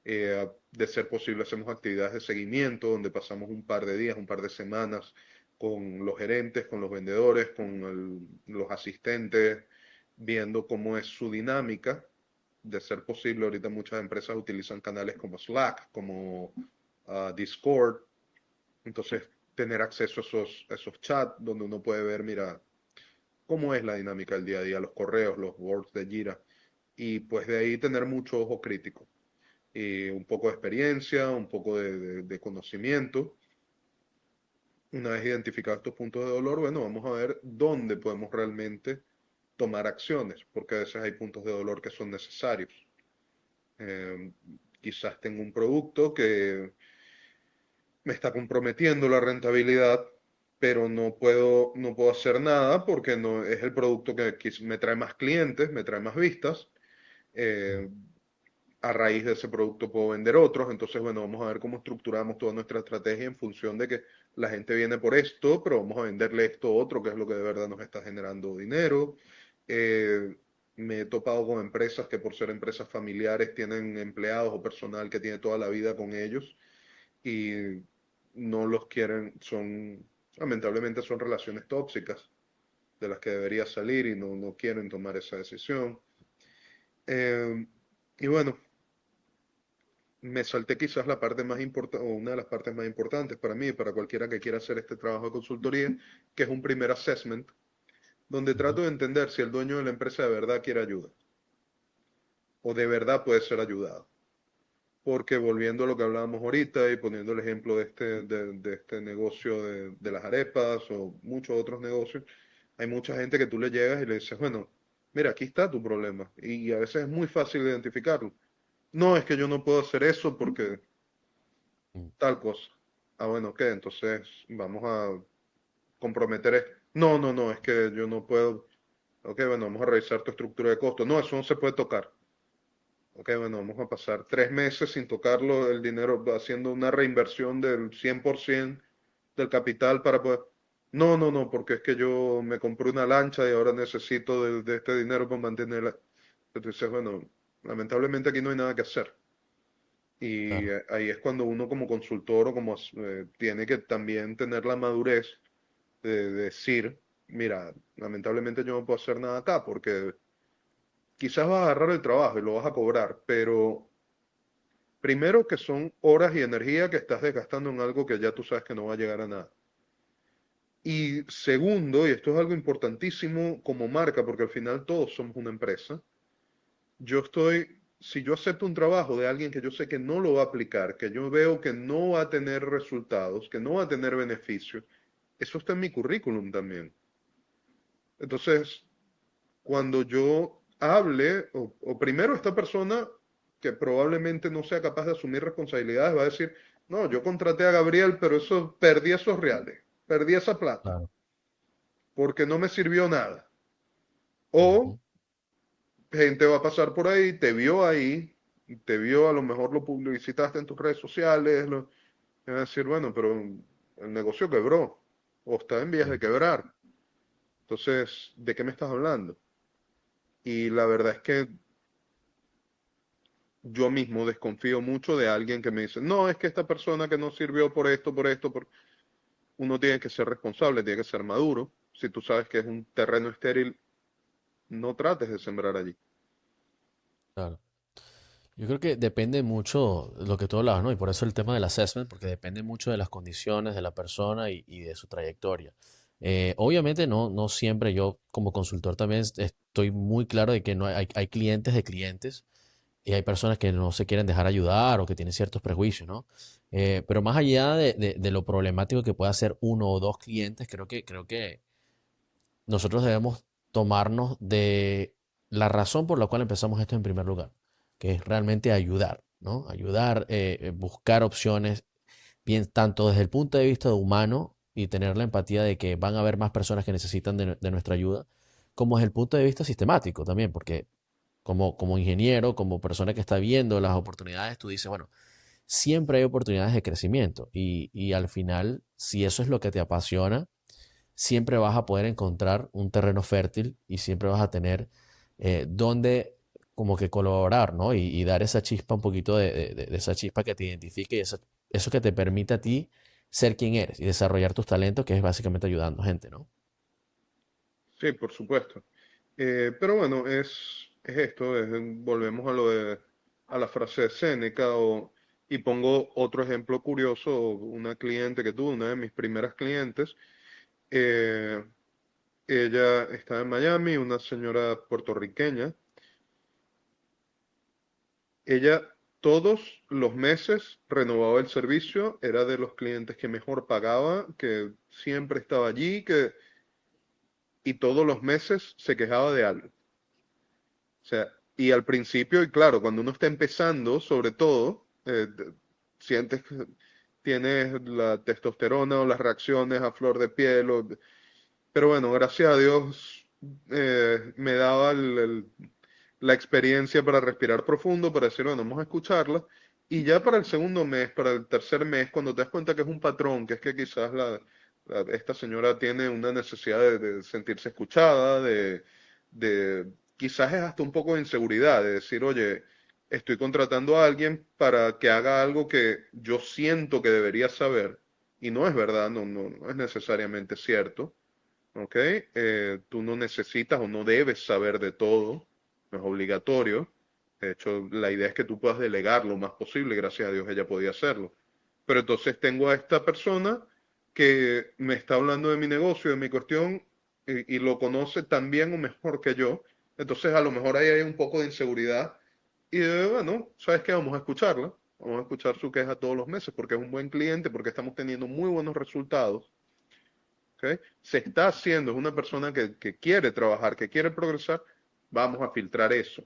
de ser posible hacemos actividades de seguimiento donde pasamos un par de días, un par de semanas con los gerentes, con los vendedores, con los asistentes, viendo cómo es su dinámica. De ser posible, ahorita muchas empresas utilizan canales como Slack, como Discord, entonces tener acceso a esos chats donde uno puede ver, mira, cómo es la dinámica del día a día, los correos, los words de Jira, y pues de ahí tener mucho ojo crítico, y un poco de experiencia, un poco de conocimiento. Una vez identificados estos puntos de dolor, bueno, vamos a ver dónde podemos realmente tomar acciones, porque a veces hay puntos de dolor que son necesarios. Eh, Quizás tengo un producto que me está comprometiendo la rentabilidad, pero no puedo hacer nada porque no es el producto que me trae más clientes, me trae más vistas. Mm. eh, a raíz de ese producto puedo vender otros. Entonces, bueno, vamos a ver cómo estructuramos toda nuestra estrategia en función de que la gente viene por esto, pero vamos a venderle esto otro, que es lo que de verdad nos está generando dinero. Eh, Me he topado con empresas que por ser empresas familiares tienen empleados o personal que tiene toda la vida con ellos y no los quieren, lamentablemente son relaciones tóxicas de las que debería salir y no quieren tomar esa decisión. Eh, y bueno, me salté quizás la parte más importante, o una de las partes más importantes para mí, para cualquiera que quiera hacer este trabajo de consultoría, que es un primer assessment, donde Ujú. trato de entender si el dueño de la empresa de verdad quiere ayuda o de verdad puede ser ayudado. Porque volviendo a lo que hablábamos ahorita y poniendo el ejemplo de este negocio de las arepas o muchos otros negocios, hay mucha gente que tú le llegas y le dices, bueno, mira, aquí está tu problema. Y a veces es muy fácil identificarlo. No, es que yo no puedo hacer eso porque Mm. tal cosa. Ah, bueno, ¿qué? Entonces vamos a comprometer. No, no, no, es que yo no puedo. Ok, bueno, vamos a revisar tu estructura de costos. No, eso no se puede tocar. Ok, bueno, vamos a pasar 3 meses sin tocarlo, el dinero, haciendo una reinversión del 100% del capital para poder... No, no, no, porque es que yo me compré una lancha y ahora necesito de este dinero para mantenerla. Entonces, bueno, lamentablemente aquí no hay nada que hacer. Y Claro. ahí es cuando uno como consultor o como tiene que también tener la madurez de decir, mira, lamentablemente yo no puedo hacer nada acá porque quizás vas a agarrar el trabajo y lo vas a cobrar, pero primero que son horas y energía que estás desgastando en algo que ya tú sabes que no va a llegar a nada. Y segundo, y esto es algo importantísimo como marca, porque al final todos somos una empresa, si yo acepto un trabajo de alguien que yo sé que no lo va a aplicar, que yo veo que no va a tener resultados, que no va a tener beneficios, eso está en mi currículum también. Entonces, cuando yo hable, o primero esta persona que probablemente no sea capaz de asumir responsabilidades va a decir, no, yo contraté a Gabriel, pero eso perdí esos reales, perdí esa plata, Claro. porque no me sirvió nada. O Ujú. gente va a pasar por ahí, te vio, a lo mejor lo publicitaste en tus redes sociales, y va a decir, bueno, pero el negocio quebró, o está en vías de Mm. quebrar. Entonces, ¿de qué me estás hablando? Y la verdad es que yo mismo desconfío mucho de alguien que me dice, no, es que esta persona que no sirvió por esto, por esto, por... Uno tiene que ser responsable, tiene que ser maduro. Si tú sabes que es un terreno estéril, no trates de sembrar allí. Claro. Yo creo que depende mucho de lo que tú hablabas, ¿no? Y por eso el tema del assessment, porque depende mucho de las condiciones de la persona y de su trayectoria. Obviamente no siempre yo como consultor también estoy muy claro de que no hay clientes de clientes y hay personas que no se quieren dejar ayudar o que tienen ciertos prejuicios, ¿no? Pero más allá de lo problemático que pueda ser uno o dos clientes, creo que nosotros debemos tomarnos de la razón por la cual empezamos esto en primer lugar, que es realmente ayudar, ¿no? Ayudar, buscar opciones, bien, tanto desde el punto de vista humano y tener la empatía de que van a haber más personas que necesitan de nuestra ayuda, como desde el punto de vista sistemático también, porque como ingeniero, como persona que está viendo las oportunidades, tú dices, bueno, siempre hay oportunidades de crecimiento y al final, si eso es lo que te apasiona, siempre vas a poder encontrar un terreno fértil y siempre vas a tener donde como que colaborar, ¿no? Y dar esa chispa, un poquito de esa chispa que te identifique y eso que te permite a ti ser quien eres y desarrollar tus talentos, que es básicamente ayudando a gente, ¿no? Sí, por supuesto. Pero bueno, es esto, volvemos a lo de, a la frase de Séneca, y pongo otro ejemplo curioso, una cliente que tuve, una de mis primeras clientes, eh, ella estaba en Miami, una señora puertorriqueña. Ella todos los meses renovaba el servicio, era de los clientes que mejor pagaba, que siempre estaba allí, y todos los meses se quejaba de algo. O sea, y al principio, y claro, cuando uno está empezando, sobre todo, sientes que tienes la testosterona o las reacciones a flor de piel, pero bueno, gracias a Dios me daba la experiencia para respirar profundo, para decir, bueno, vamos a escucharla. Y ya para el segundo mes, para el tercer mes, cuando te das cuenta que es un patrón, que es que quizás esta señora tiene una necesidad de sentirse escuchada, de quizás es hasta un poco de inseguridad, de decir, oye, estoy contratando a alguien para que haga algo que yo siento que debería saber, y no es verdad, no es necesariamente cierto. ¿Ok? Tú no necesitas o no debes saber de todo, no es obligatorio. De hecho, la idea es que tú puedas delegar lo más posible, gracias a Dios ella podía hacerlo. Pero entonces tengo a esta persona que me está hablando de mi negocio, de mi cuestión, y lo conoce tan bien o mejor que yo. Entonces, a lo mejor ahí hay un poco de inseguridad. Y bueno, ¿sabes qué? Vamos a escucharla. Vamos a escuchar su queja todos los meses porque es un buen cliente, porque estamos teniendo muy buenos resultados. ¿Ok? Se está haciendo, es una persona que quiere trabajar, que quiere progresar, vamos a filtrar eso.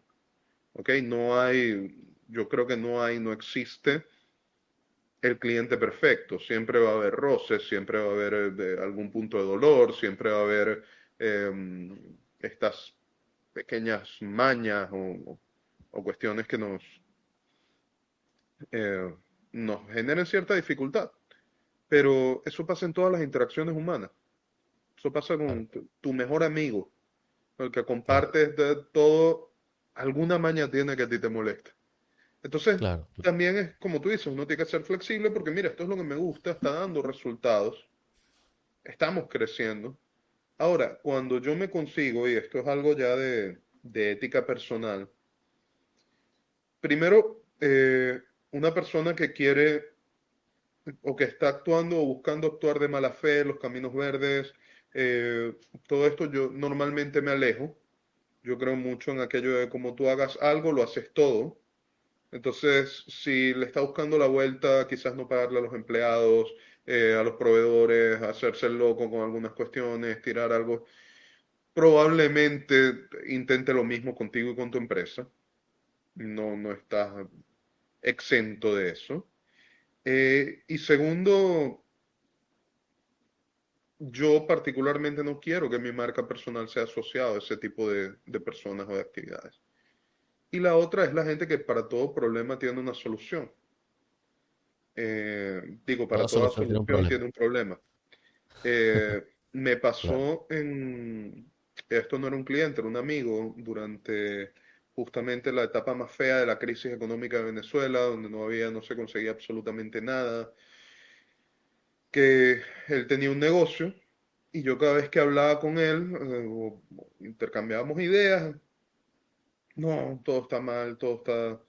¿Ok? No hay, yo creo que no hay, no existe el cliente perfecto. Siempre va a haber roces, siempre va a haber algún punto de dolor, siempre va a haber estas pequeñas mañas o cuestiones que eh, nos generen cierta dificultad. Pero eso pasa en todas las interacciones humanas. Eso pasa Claro, con tu mejor amigo, el que claro, compartes de todo, alguna maña tiene que a ti te molesta. Entonces, claro. también es como tú dices, uno tiene que ser flexible porque mira, esto es lo que me gusta, está dando resultados, estamos creciendo. Ahora, cuando yo me consigo, y esto es algo ya de ética personal, primero, una persona que quiere o que está actuando o buscando actuar de mala fe, los caminos verdes, todo esto yo normalmente me alejo. Yo creo mucho en aquello de como tú hagas algo, lo haces todo. Entonces, si le está buscando la vuelta, quizás no pagarle a los empleados, a los proveedores, hacerse el loco con algunas cuestiones, tirar algo, probablemente intente lo mismo contigo y con tu empresa. No estás exento de eso. Y segundo, yo particularmente no quiero que mi marca personal sea asociada a ese tipo de personas o de actividades. Y la otra es la gente que para todo problema tiene una solución. Digo, para Toda toda solución tiene un solución problema. tiene un problema. Eh, Me Claro. pasó esto no era un cliente, era un amigo, durante justamente la etapa más fea de la crisis económica de Venezuela, donde no se conseguía absolutamente nada, que él tenía un negocio y yo cada vez que hablaba con él, o intercambiábamos ideas, no, todo está mal, todo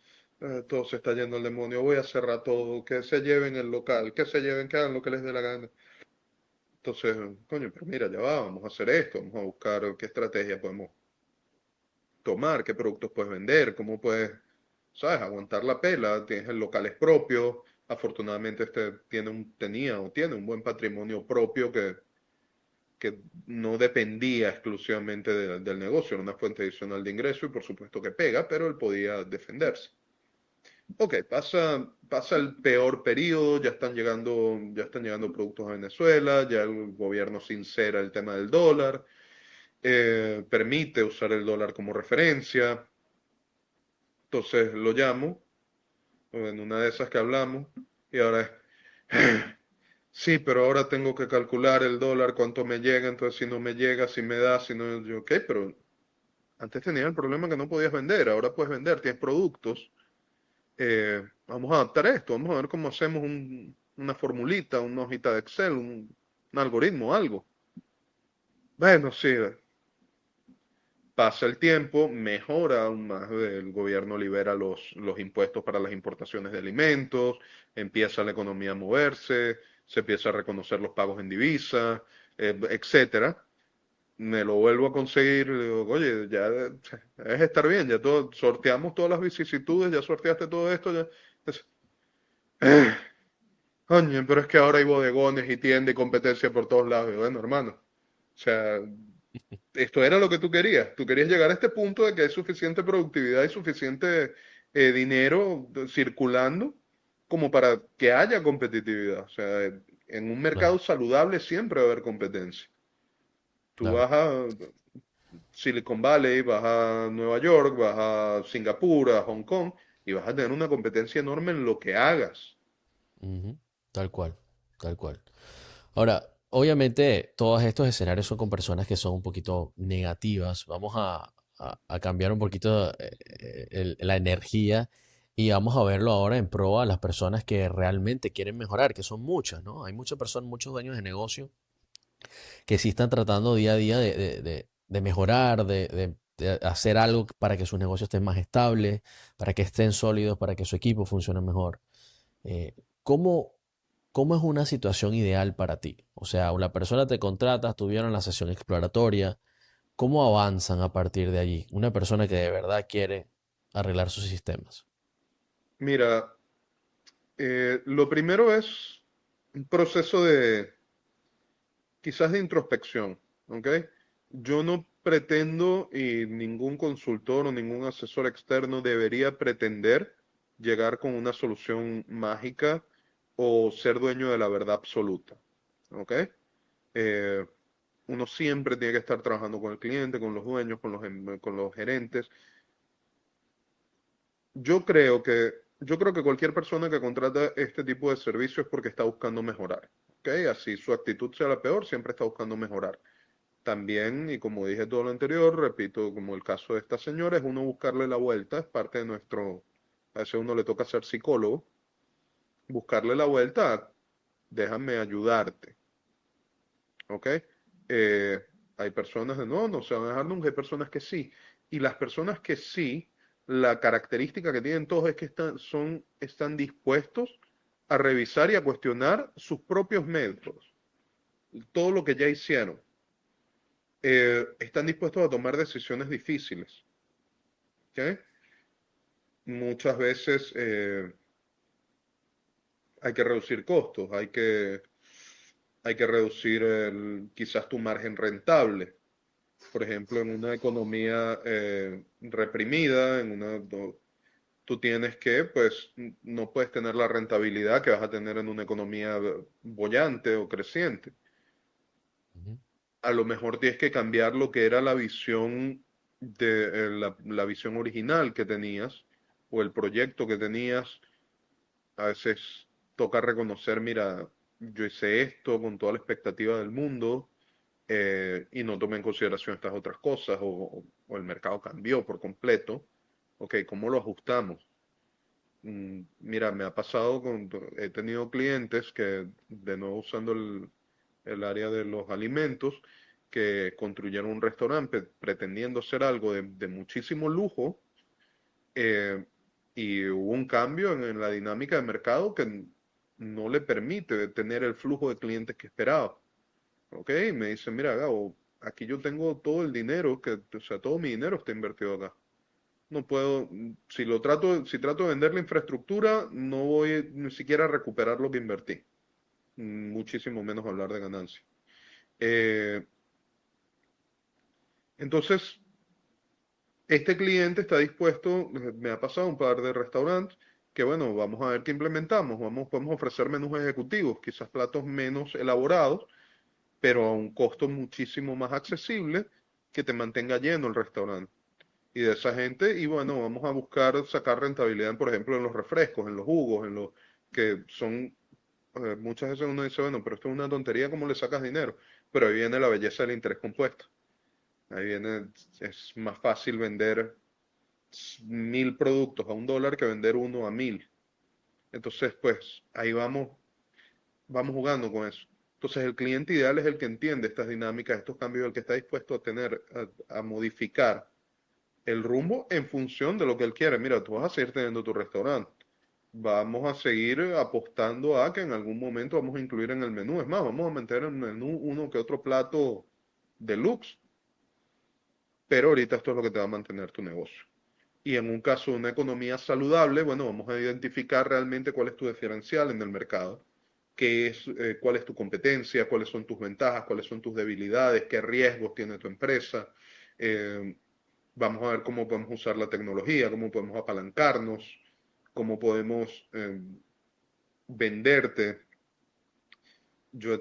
se está yendo al demonio, voy a cerrar todo, que se lleven el local, que se lleven, que hagan lo que les dé la gana. Entonces, coño, pero mira, ya va, vamos a hacer esto, vamos a buscar qué estrategia podemos tomar, qué productos puedes vender, cómo puedes, sabes, aguantar la pela, tienes el locales propios, afortunadamente este tenía o tiene un buen patrimonio propio que no dependía exclusivamente del negocio, era una fuente adicional de ingreso y por supuesto que pega, pero él podía defenderse. Ok, pasa el peor periodo, ya están llegando productos a Venezuela, ya el gobierno sincera el tema del dólar, permite usar el dólar como referencia. Entonces lo llamo, en una de esas que hablamos, y ahora es, sí, pero ahora tengo que calcular el dólar, cuánto me llega, entonces si no me llega, si me da, si no, yo, ok, pero antes tenía el problema que no podías vender, ahora puedes vender, tienes productos, vamos a adaptar esto, vamos a ver cómo hacemos una formulita, una hojita de Excel, un algoritmo, algo. Bueno, sí, pasa el tiempo, mejora aún más, el gobierno libera los impuestos para las importaciones de alimentos, empieza la economía a moverse, se empieza a reconocer los pagos en divisa, etcétera. Me lo vuelvo a conseguir, le digo, oye, ya es estar bien, ya todo, sorteamos todas las vicisitudes, ya sorteaste todo esto, ya. Es- Coño, pero es que ahora hay bodegones y tiendas y competencia por todos lados. Y bueno, hermano, o sea, esto era lo que tú querías. Tú querías llegar a este punto de que hay suficiente productividad y suficiente dinero circulando como para que haya competitividad. O sea, en un mercado Claro, saludable siempre va a haber competencia. Tú claro. vas a Silicon Valley, vas a Nueva York, vas a Singapur, a Hong Kong y vas a tener una competencia enorme en lo que hagas. Ujú. Tal cual, tal cual. Ahora, obviamente, todos estos escenarios son con personas que son un poquito negativas. Vamos a cambiar un poquito la energía y vamos a verlo ahora en pro a las personas que realmente quieren mejorar, que son muchas, ¿no? Hay muchas personas, muchos dueños de negocio que sí están tratando día a día de mejorar, de hacer algo para que sus negocios estén más estables, para que estén sólidos, para que su equipo funcione mejor. Eh, ¿cómo, ¿Cómo es una situación ideal para ti? O sea, una persona te contrata, tuvieron la sesión exploratoria, ¿cómo avanzan a partir de allí? Una persona que de verdad quiere arreglar sus sistemas. Mira, lo primero es un proceso quizás de introspección, ¿ok? Yo no pretendo y ningún consultor o ningún asesor externo debería pretender llegar con una solución mágica o ser dueño de la verdad absoluta, ¿ok? Eh, Uno siempre tiene que estar trabajando con el cliente, con los dueños, con los gerentes. Yo creo que cualquier persona que contrata este tipo de servicios es porque está buscando mejorar, ¿ok? Así su actitud sea la peor, siempre está buscando mejorar. También, y como dije todo lo anterior, repito, como el caso de esta señora, es uno buscarle la vuelta, es parte de a veces a uno le toca ser psicólogo, buscarle la vuelta a, déjame ayudarte, ¿ok? Eh, Hay personas de no se van a dejar nunca, hay personas que sí. Y las personas que sí, la característica que tienen todos es que están dispuestos a revisar y a cuestionar sus propios métodos, todo lo que ya hicieron. Están dispuestos a tomar decisiones difíciles. ¿Ok? Muchas veces hay que reducir costos, hay que reducir quizás tu margen rentable. Por ejemplo, en una economía reprimida, tú tienes que, pues, no puedes tener la rentabilidad que vas a tener en una economía bollante o creciente. Ujú. A lo mejor tienes que cambiar lo que era la visión la visión original que tenías o el proyecto que tenías. A veces toca reconocer, mira, yo hice esto con toda la expectativa del mundo, y no tomé en consideración estas otras cosas o el mercado cambió por completo. Ok, ¿cómo lo ajustamos? Mira, me ha pasado he tenido clientes que, de nuevo usando el área de los alimentos, que construyeron un restaurante pretendiendo ser algo de muchísimo lujo, eh, y hubo un cambio en la dinámica de mercado que no le permite tener el flujo de clientes que esperaba. ¿Ok? Me dicen, mira, Gabo, aquí yo tengo todo el dinero, o sea, todo mi dinero está invertido acá. No puedo, si trato de vender la infraestructura, no voy ni siquiera a recuperar lo que invertí, muchísimo menos hablar de ganancia. Eh, entonces, este cliente está dispuesto, me ha pasado un par de restaurantes, que bueno, vamos a ver qué implementamos, podemos ofrecer menús ejecutivos, quizás platos menos elaborados, pero a un costo muchísimo más accesible que te mantenga lleno el restaurante. Y de esa gente, y bueno, vamos a buscar sacar rentabilidad, por ejemplo, en los refrescos, en los jugos, en los que son, muchas veces uno dice, bueno, pero esto es una tontería, ¿cómo le sacas dinero? Pero ahí viene la belleza del interés compuesto. Ahí viene, es más fácil vender 1000 productos a $1 que vender uno a 1000. Entonces, pues ahí vamos jugando con eso. Entonces, el cliente ideal es el que entiende estas dinámicas, estos cambios, el que está dispuesto a tener, a modificar el rumbo en función de lo que él quiere. Mira, tú vas a seguir teniendo tu restaurante. Vamos a seguir apostando a que en algún momento vamos a incluir en el menú. Es más, vamos a meter en el menú uno que otro plato deluxe, pero ahorita esto es lo que te va a mantener tu negocio. Y en un caso de una economía saludable, bueno, vamos a identificar realmente cuál es tu diferencial en el mercado, cuál es tu competencia, cuáles son tus ventajas, cuáles son tus debilidades, qué riesgos tiene tu empresa. Eh, Vamos a ver cómo podemos usar la tecnología, cómo podemos apalancarnos, cómo podemos venderte. Yo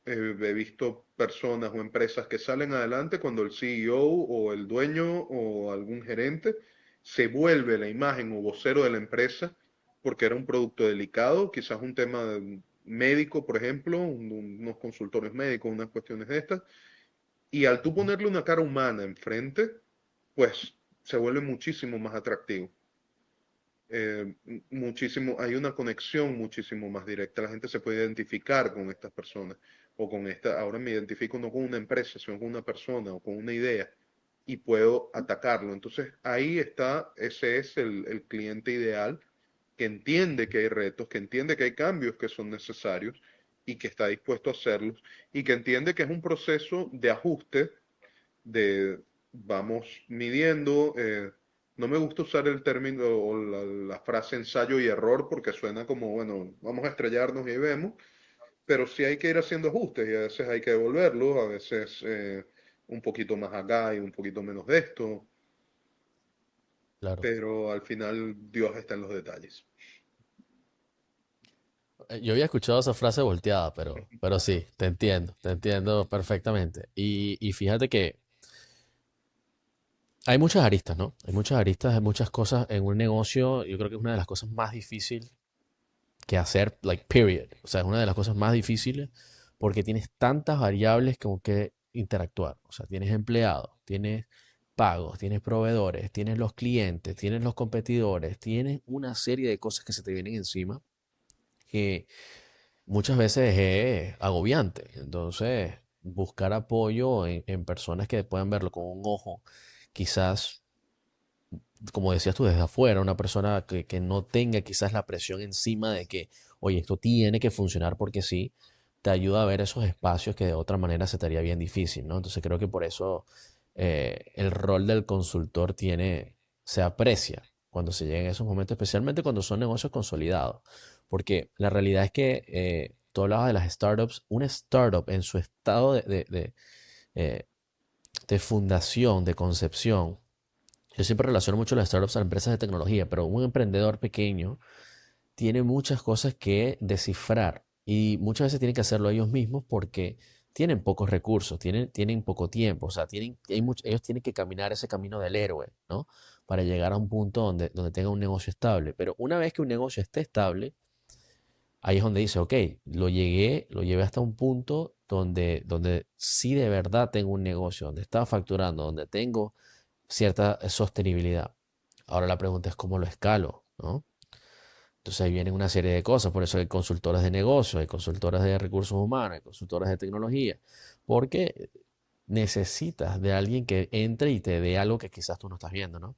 he visto personas o empresas que salen adelante cuando el CEO o el dueño o algún gerente se vuelve la imagen o vocero de la empresa porque era un producto delicado, quizás un tema médico, por ejemplo, unos consultores médicos, unas cuestiones de estas, y al tú ponerle una cara humana enfrente, pues se vuelve muchísimo más atractivo. Muchísimo, hay una conexión muchísimo más directa. La gente se puede identificar con estas personas o con esta. Ahora me identifico no con una empresa, sino con una persona o con una idea y puedo atacarlo. Entonces ahí está, ese es el cliente ideal que entiende que hay retos, que entiende que hay cambios que son necesarios y que está dispuesto a hacerlos y que entiende que es un proceso de ajuste de vamos midiendo. No me gusta usar el término o la frase ensayo y error porque suena como, bueno, vamos a estrellarnos y ahí vemos, pero sí hay que ir haciendo ajustes y a veces hay que devolverlo, a veces un poquito más acá y un poquito menos de esto, Claro. pero al final Dios está en los detalles. Yo había escuchado esa frase volteada, pero sí, te entiendo perfectamente. Y fíjate que hay muchas aristas, ¿no? Hay muchas aristas, hay muchas cosas en un negocio. Yo creo que es una de las cosas más difíciles que hacer, like, period. O sea, es una de las cosas más difíciles porque tienes tantas variables como que interactuar. O sea, tienes empleados, tienes pagos, tienes proveedores, tienes los clientes, tienes los competidores, tienes una serie de cosas que se te vienen encima que muchas veces es agobiante. Entonces, buscar apoyo en personas que puedan verlo con un ojo, quizás, como decías tú, desde afuera, una persona que no tenga quizás la presión encima de que, oye, esto tiene que funcionar porque sí, te ayuda a ver esos espacios que de otra manera se te haría bien difícil, ¿no? Entonces creo que por eso el rol del consultor se aprecia cuando se llega en esos momentos, especialmente cuando son negocios consolidados. Porque la realidad es que tú hablabas de las startups, una startup en su estado eh, de fundación, de concepción, yo siempre relaciono mucho las startups a empresas de tecnología, pero un emprendedor pequeño tiene muchas cosas que descifrar y muchas veces tienen que hacerlo ellos mismos porque tienen pocos recursos, tienen poco tiempo, o sea, ellos tienen que caminar ese camino del héroe, ¿no? Para llegar a un punto donde tenga un negocio estable. Pero una vez que un negocio esté estable, ahí es donde dice, ok, lo llevé hasta un punto donde sí de verdad tengo un negocio, donde está facturando, donde tengo cierta sostenibilidad. Ahora la pregunta es cómo lo escalo, ¿no? Entonces ahí vienen una serie de cosas, por eso hay consultoras de negocios, hay consultoras de recursos humanos, hay consultoras de tecnología, porque necesitas de alguien que entre y te dé algo que quizás tú no estás viendo, ¿no?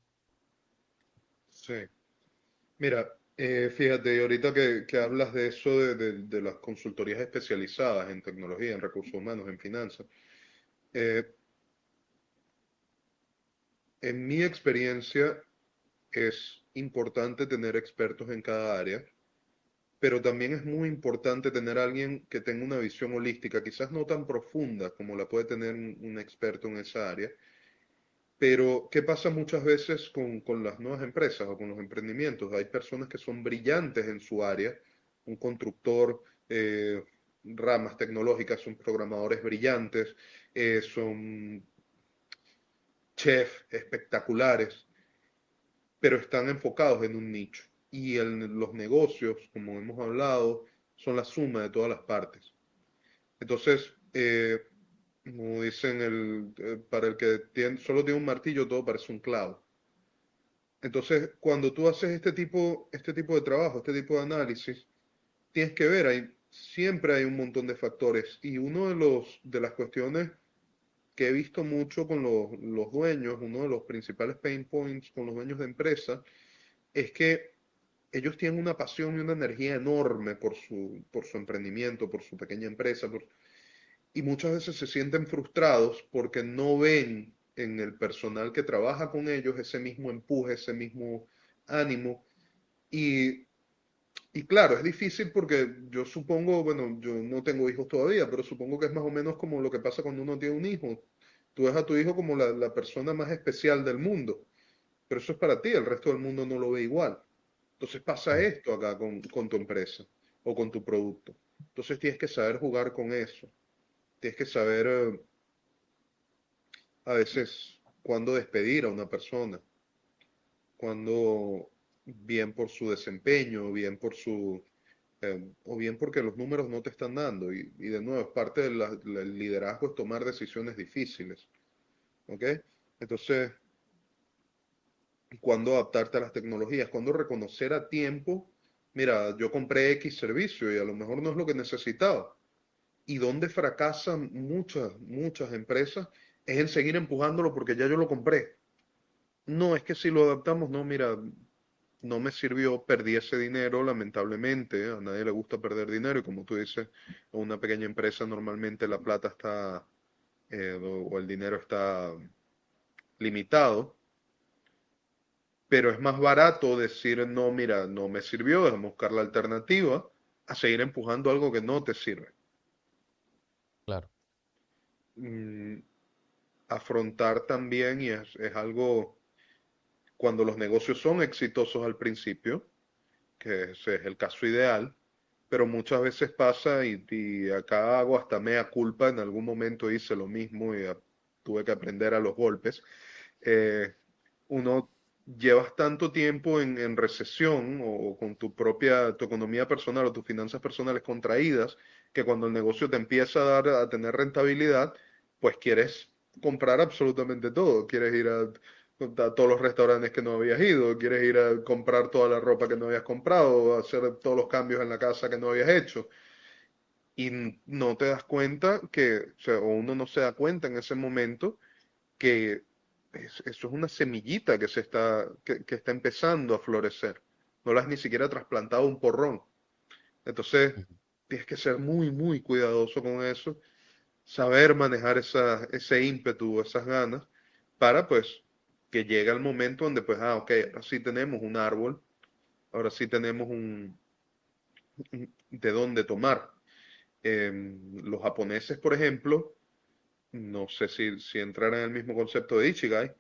Sí. Mira, fíjate, y ahorita que hablas de eso, de las consultorías especializadas en tecnología, en recursos humanos, en finanzas, eh, en mi experiencia es importante tener expertos en cada área, pero también es muy importante tener alguien que tenga una visión holística, quizás no tan profunda como la puede tener un experto en esa área, pero ¿qué pasa muchas veces con las nuevas empresas o con los emprendimientos? Hay personas que son brillantes en su área, un constructor, ramas tecnológicas, son programadores brillantes, son chefs espectaculares, pero están enfocados en un nicho. Y los negocios, como hemos hablado, son la suma de todas las partes. Entonces, como dicen, para el que solo tiene un martillo, todo parece un clavo. Entonces, cuando tú haces este tipo de trabajo, este tipo de análisis, tienes que ver, siempre hay un montón de factores. Y uno de las cuestiones que he visto mucho con los dueños, uno de los principales pain points con los dueños de empresas, es que ellos tienen una pasión y una energía enorme por su emprendimiento, por su pequeña empresa, y muchas veces se sienten frustrados porque no ven en el personal que trabaja con ellos ese mismo empuje, ese mismo ánimo. Y, y claro, es difícil porque yo supongo, bueno, yo no tengo hijos todavía, pero supongo que es más o menos como lo que pasa cuando uno tiene un hijo. Tú ves a tu hijo como la persona más especial del mundo, pero eso es para ti, el resto del mundo no lo ve igual. Entonces pasa Mm. esto acá con tu empresa o con tu producto. Entonces tienes que saber jugar con eso. Tienes que saber a veces cuándo despedir a una persona, cuándo bien por su desempeño, bien por o bien porque los números no te están dando. Y de nuevo, es parte del liderazgo es tomar decisiones difíciles, ¿ok? Entonces, cuándo adaptarte a las tecnologías, cuándo reconocer a tiempo, mira, yo compré X servicio y a lo mejor no es lo que necesitaba. Y donde fracasan muchas empresas es en seguir empujándolo porque ya yo lo compré. No, es que si lo adaptamos, no, mira, no me sirvió, perdí ese dinero, lamentablemente, a nadie le gusta perder dinero y como tú dices, en una pequeña empresa normalmente la plata está, o el dinero está limitado, pero es más barato decir, no, mira, no me sirvió, déjame buscar la alternativa, a seguir empujando algo que no te sirve. Claro. Mm, afrontar también, y es algo, cuando los negocios son exitosos al principio, que ese es el caso ideal, pero muchas veces pasa y acá hago hasta mea culpa, en algún momento hice lo mismo y tuve que aprender a los golpes. eh, Uno llevas tanto tiempo en recesión o con tu economía personal o tus finanzas personales contraídas, que cuando el negocio te empieza a tener rentabilidad, pues quieres comprar absolutamente todo. Quieres ir a todos los restaurantes que no habías ido, quieres ir a comprar toda la ropa que no habías comprado, hacer todos los cambios en la casa que no habías hecho. Y no te das cuenta o sea, o uno no se da cuenta en ese momento que eso es una semillita que está empezando a florecer. No la has ni siquiera trasplantado a un porrón. Entonces, Ujú. tienes que ser muy cuidadoso con eso, saber manejar ese ímpetu, esas ganas, para pues que llegue el momento donde pues, ok, ahora sí tenemos un árbol, ahora sí tenemos de dónde tomar. Los japoneses, por ejemplo, no sé si entrar en el mismo concepto de Ichigai,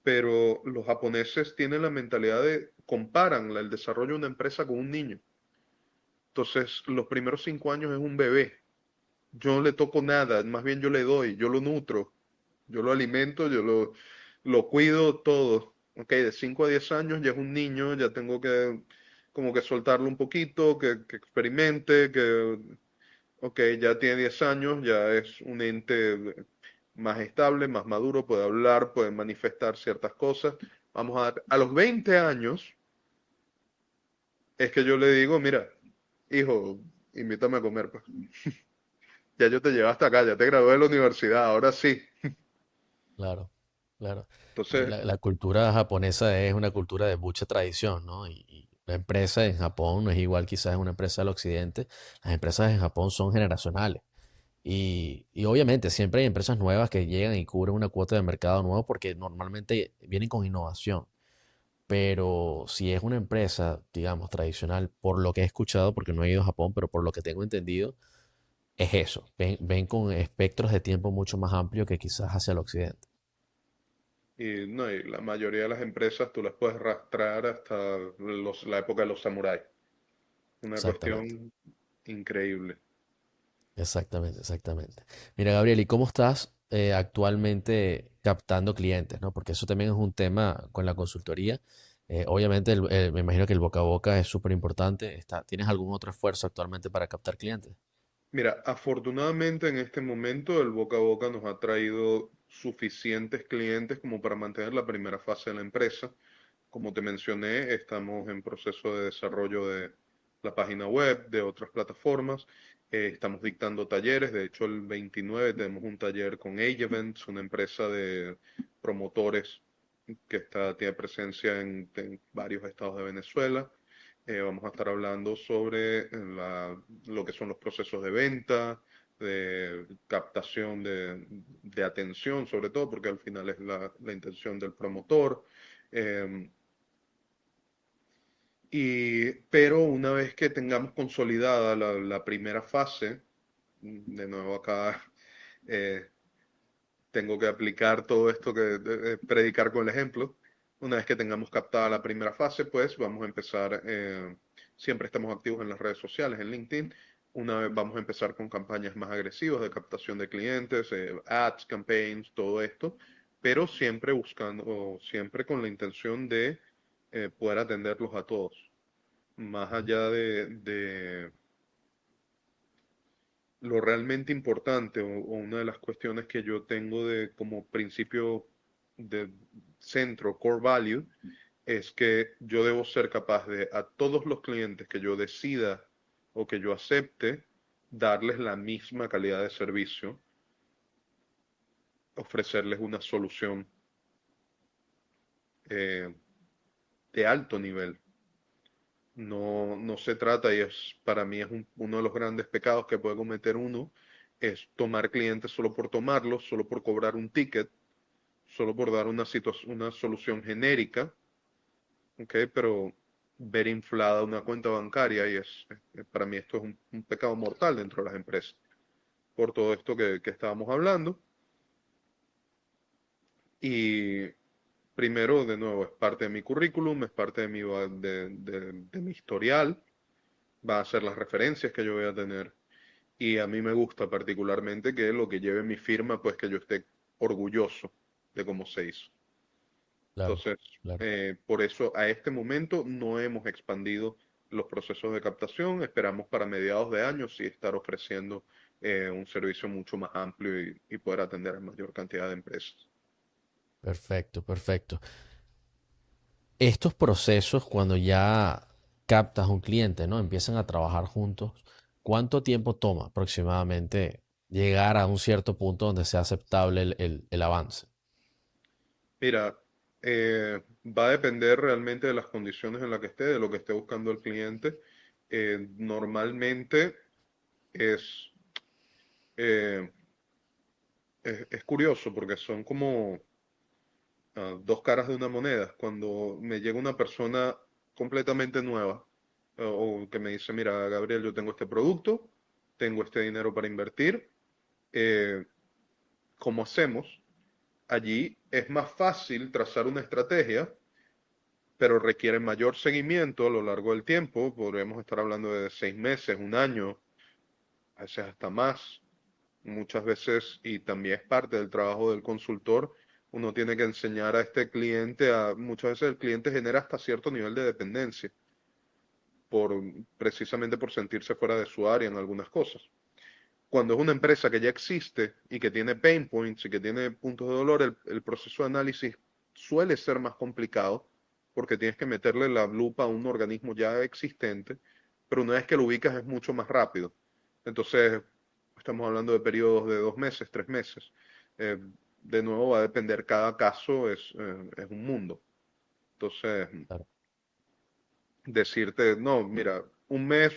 pero los japoneses tienen la mentalidad de comparan el desarrollo de una empresa con un niño. Entonces, los primeros 5 años es un bebé. Yo no le toco nada, más bien yo le doy, yo lo nutro, yo lo alimento, lo cuido todo. Ok, de 5 a 10 años ya es un niño, ya tengo que como que soltarlo un poquito, que experimente, que ok, ya tiene 10 años, ya es un ente más estable, más maduro, puede hablar, puede manifestar ciertas cosas. Vamos a los 20 años es que yo le digo, mira, hijo, invítame a comer, pues. Ya yo te llevé hasta acá, ya te gradué de la universidad, ahora sí. Claro, claro. Entonces, La cultura japonesa es una cultura de mucha tradición, ¿no? Y la empresa en Japón no es igual quizás en una empresa del occidente. Las empresas en Japón son generacionales. Y obviamente siempre hay empresas nuevas que llegan y cubren una cuota de mercado nuevo porque normalmente vienen con innovación. Pero si es una empresa, digamos, tradicional, por lo que he escuchado, porque no he ido a Japón, pero por lo que tengo entendido, es eso. Ven con espectros de tiempo mucho más amplios que quizás hacia el occidente. y, no, y la mayoría de las empresas tú las puedes rastrear hasta la época de los samuráis. Una Exactamente. cuestión increíble. Exactamente, exactamente. Mira, Gabriel, ¿y cómo estás actualmente captando clientes, ¿no? Porque eso también es un tema con la consultoría. Obviamente, me imagino que el boca a boca es súper importante. ¿Tienes algún otro esfuerzo actualmente para captar clientes? Mira, afortunadamente en este momento el boca a boca nos ha traído suficientes clientes como para mantener la primera fase de la empresa. Como te mencioné, estamos en proceso de desarrollo de la página web, de otras plataformas. Estamos dictando talleres. De hecho, el 29 tenemos un taller con Age Events, una empresa de promotores que tiene presencia en varios estados de Venezuela. Vamos a estar hablando sobre lo que son los procesos de venta, de captación de atención, sobre todo, porque al final es la intención del promotor. Eh, pero una vez que tengamos consolidada la primera fase, de nuevo acá eh, tengo que aplicar todo esto de predicar con el ejemplo. Una vez que tengamos captada la primera fase, pues vamos a empezar, siempre estamos activos en las redes sociales, en LinkedIn. Una vez vamos a empezar con campañas más agresivas de captación de clientes, ads, campaigns, todo esto, pero siempre buscando, o siempre con la intención de poder atenderlos a todos. Más allá de lo realmente importante o una de las cuestiones que yo tengo de como principio de centro, core value, es que yo debo ser capaz de a todos los clientes que yo decida o que yo acepte, darles la misma calidad de servicio, ofrecerles una solución eh, de alto nivel. No, no se trata, y es para mí es uno de los grandes pecados que puede cometer uno, es tomar clientes solo por tomarlos, solo por cobrar un ticket, solo por dar una solución genérica, ¿ok? Pero ver inflada una cuenta bancaria y para mí esto es un pecado mortal dentro de las empresas, por todo esto que estábamos hablando. Y primero, de nuevo, es parte de mi currículum, es parte de mi historial, va a ser las referencias que yo voy a tener. Y a mí me gusta particularmente que lo que lleve mi firma, pues que yo esté orgulloso de cómo se hizo. Claro, Entonces, claro. por eso a este momento no hemos expandido los procesos de captación. Esperamos para mediados de año sí estar ofreciendo un servicio mucho más amplio y poder atender a mayor cantidad de empresas. Perfecto, perfecto. Estos procesos, cuando ya captas un cliente, ¿no? Empiezan a trabajar juntos. ¿Cuánto tiempo toma aproximadamente llegar a un cierto punto donde sea aceptable el avance? Mira, va a depender realmente de las condiciones en las que esté, de lo que esté buscando el cliente. Normalmente es, eh, es curioso porque son como dos caras de una moneda. Cuando me llega una persona completamente nueva o que me dice, mira, Gabriel, yo tengo este producto, tengo este dinero para invertir, eh, ¿cómo hacemos? Allí es más fácil trazar una estrategia, pero requiere mayor seguimiento a lo largo del tiempo. Podríamos estar hablando de 6 meses, un año, a veces hasta más. Muchas veces, y también es parte del trabajo del consultor, uno tiene que enseñar a este cliente, muchas veces el cliente genera hasta cierto nivel de dependencia, por, precisamente por sentirse fuera de su área en algunas cosas. Cuando es una empresa que ya existe y que tiene pain points y que tiene puntos de dolor, el proceso de análisis suele ser más complicado porque tienes que meterle la lupa a un organismo ya existente, pero una vez que lo ubicas es mucho más rápido. Entonces, estamos hablando de periodos de 2 meses, 3 meses. Eh, de nuevo, va a depender, cada caso es un mundo. Entonces, Claro, decirte, no, mira, un mes,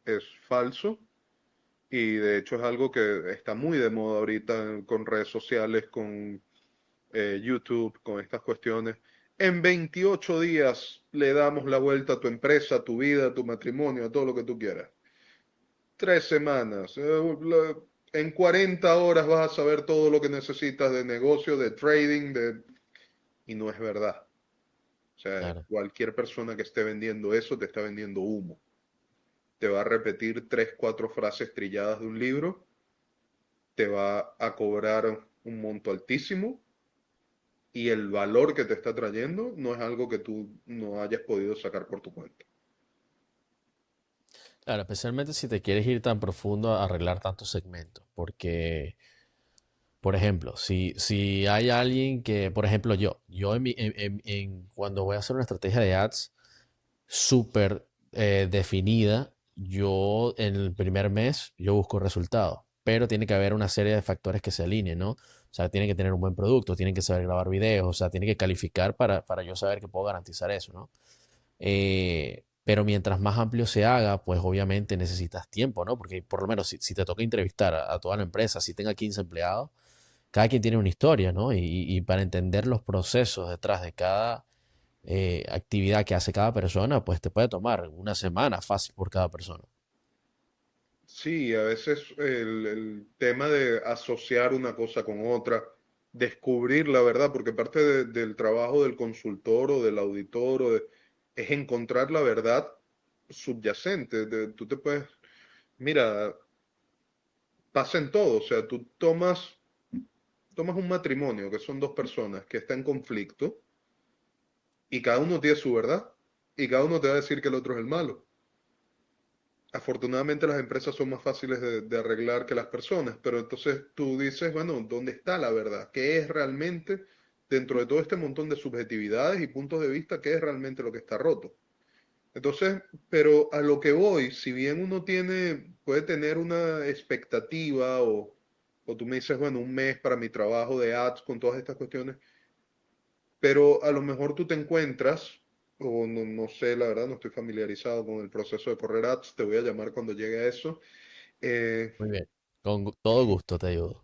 es falso y de hecho es algo que está muy de moda ahorita con redes sociales, con YouTube, con estas cuestiones. En 28 días le damos la vuelta a tu empresa, a tu vida, a tu matrimonio, a todo lo que tú quieras. 3 semanas. En 40 horas vas a saber todo lo que necesitas de negocio, de trading, y no es verdad. O sea, claro. cualquier persona que esté vendiendo eso te está vendiendo humo. Te va a repetir 3, 4 frases trilladas de un libro, te va a cobrar un monto altísimo y el valor que te está trayendo no es algo que tú no hayas podido sacar por tu cuenta. Claro, especialmente si te quieres ir tan profundo a arreglar tantos segmentos, porque, por ejemplo, si hay alguien que, por ejemplo, yo cuando voy a hacer una estrategia de ads súper definida, yo en el primer mes yo busco resultados, pero tiene que haber una serie de factores que se alineen, ¿no? O sea, tiene que tener un buen producto, tienen que saber grabar videos, o sea, tiene que calificar para yo saber que puedo garantizar eso, ¿no? Pero mientras más amplio se haga, pues obviamente necesitas tiempo, ¿no? Porque por lo menos si te toca entrevistar a toda la empresa, si tenga 15 empleados, cada quien tiene una historia, ¿no? Y para entender los procesos detrás de cada actividad que hace cada persona, pues te puede tomar una semana fácil por cada persona. Sí, a veces el tema de asociar una cosa con otra, descubrir la verdad, porque parte del trabajo del consultor o del auditor es encontrar la verdad subyacente. Tú te puedes, mira, pasa en todo, o sea, tú tomas un matrimonio que son dos personas que están en conflicto y cada uno tiene su verdad y cada uno te va a decir que el otro es el malo. Afortunadamente las empresas son más fáciles de arreglar que las personas, pero entonces tú dices, bueno, ¿dónde está la verdad? ¿Qué es realmente, dentro de todo este montón de subjetividades y puntos de vista, qué es realmente lo que está roto? Entonces, pero a lo que voy, si bien uno puede tener una expectativa o tú me dices, bueno, un mes para mi trabajo de ads con todas estas cuestiones, pero a lo mejor tú te encuentras, o no sé, la verdad, no estoy familiarizado con el proceso de correr ads, te voy a llamar cuando llegue a eso, eh, Muy bien. Con todo gusto te ayudo.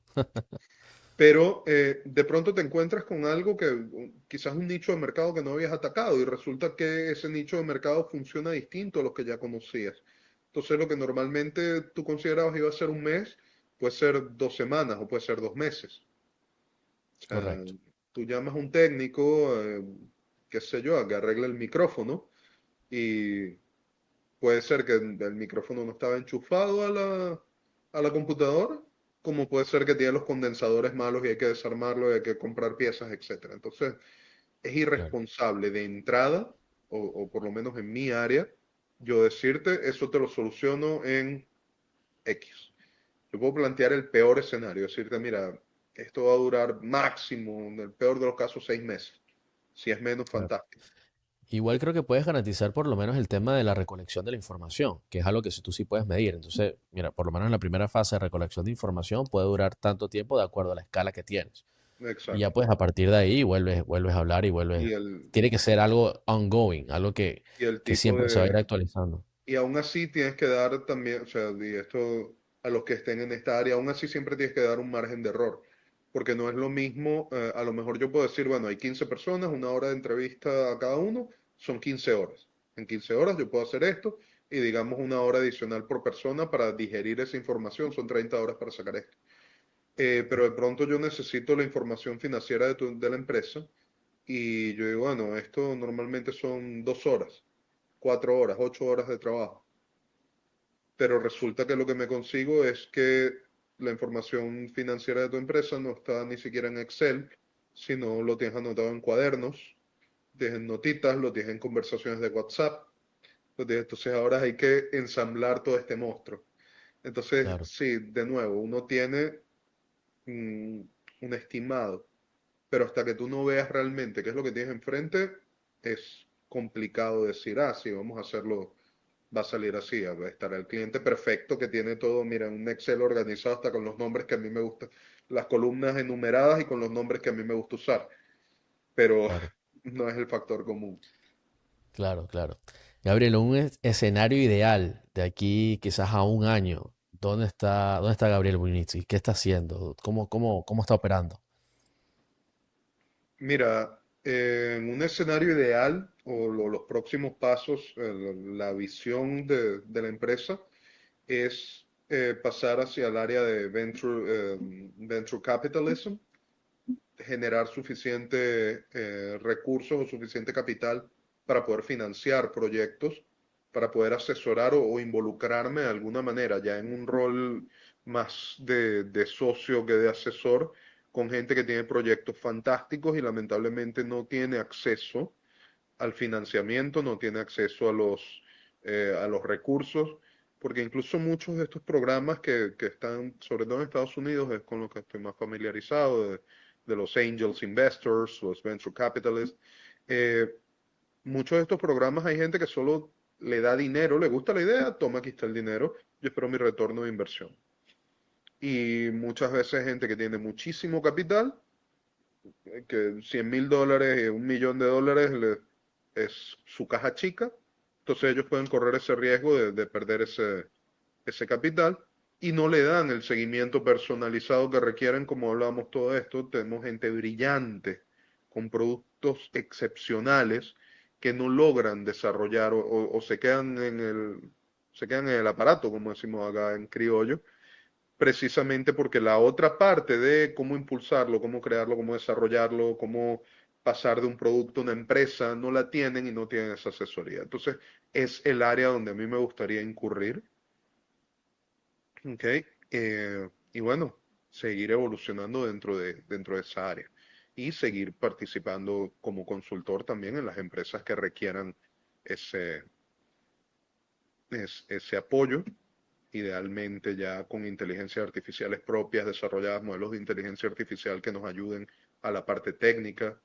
pero de pronto te encuentras con algo que quizás un nicho de mercado que no habías atacado y resulta que ese nicho de mercado funciona distinto a los que ya conocías. Entonces lo que normalmente tú considerabas iba a ser un mes, puede ser 2 semanas o puede ser 2 meses. O sea, Correcto. tú llamas a un técnico, qué sé yo, a que arregle el micrófono y puede ser que el micrófono no estaba enchufado a la computadora, como puede ser que tiene los condensadores malos y hay que desarmarlo y hay que comprar piezas, etcétera. Entonces, es Claro. irresponsable de entrada, o por lo menos en mi área, yo decirte, eso te lo soluciono en X. Yo puedo plantear el peor escenario, decirte, mira, esto va a durar máximo, en el peor de los casos, 6 meses. Si es menos, Claro. fantástico. Igual creo que puedes garantizar por lo menos el tema de la recolección de la información, que es algo que tú sí puedes medir. Entonces, mira, por lo menos en la primera fase de recolección de información puede durar tanto tiempo de acuerdo a la escala que tienes. Y ya Exacto. pues a partir de ahí vuelves a hablar y vuelves. Y el, Tiene que ser algo ongoing, algo y el que tipo siempre se va a ir de, actualizando. Y aún así tienes que dar también, o sea, y esto a los que estén en esta área, aún así siempre tienes que dar un margen de error, porque no es lo mismo, a lo mejor yo puedo decir, bueno, hay 15 personas, 1 hora de entrevista a cada uno, son 15 horas. En 15 horas yo puedo hacer esto y digamos 1 hora adicional por persona para digerir esa información, son 30 horas para sacar esto. Pero de pronto yo necesito la información financiera de la empresa y yo digo, bueno, esto normalmente son 2 horas, 4 horas, 8 horas de trabajo, pero resulta que lo que me consigo es que la información financiera de tu empresa no está ni siquiera en Excel, sino lo tienes anotado en cuadernos, tienes en notitas, lo tienes en conversaciones de WhatsApp. Entonces ahora hay que ensamblar todo este monstruo. Entonces, Claro, sí, de nuevo, uno tiene mm, un estimado, pero hasta que tú no veas realmente qué es lo que tienes enfrente, es complicado decir, ah, sí, vamos a hacerlo, va a salir así, va a estar el cliente perfecto que tiene todo, mira, un Excel organizado hasta con los nombres que a mí me gusta, las columnas enumeradas y con los nombres que a mí me gusta usar, pero claro, no es el factor común. claro, claro. Gabriel, un escenario ideal de aquí quizás a un año, dónde está Gabriel Bunitzi? ¿Qué está haciendo? ¿Cómo está operando? Mira, en un escenario ideal o los próximos pasos, la visión de la empresa es pasar hacia el área de venture capitalism, generar suficiente recursos o suficiente capital para poder financiar proyectos, para poder asesorar o involucrarme de alguna manera, ya en un rol más de socio que de asesor, con gente que tiene proyectos fantásticos y lamentablemente no tiene acceso al financiamiento, no tiene acceso a los recursos, porque incluso muchos de estos programas que están, sobre todo en Estados Unidos, es con lo que estoy más familiarizado, de los angels investors, los venture capitalists, eh, muchos de estos programas hay gente que solo le da dinero, le gusta la idea, toma, aquí está el dinero, yo espero mi retorno de inversión. Y muchas veces gente que tiene muchísimo capital, que $100,000, $1,000,000 es su caja chica, entonces ellos pueden correr ese riesgo de perder ese capital y no le dan el seguimiento personalizado que requieren, como hablábamos todo esto, tenemos gente brillante con productos excepcionales que no logran desarrollar o se quedan en el aparato, como decimos acá en criollo, precisamente porque la otra parte de cómo impulsarlo, cómo crearlo, cómo desarrollarlo, cómo pasar de un producto a una empresa, no la tienen y no tienen esa asesoría. Entonces, es el área donde a mí me gustaría incurrir, ¿ok? Y bueno, seguir evolucionando dentro de esa área y seguir participando como consultor también en las empresas que requieran ese, ese apoyo, idealmente ya con inteligencias artificiales propias, desarrolladas modelos de inteligencia artificial que nos ayuden a la parte técnica,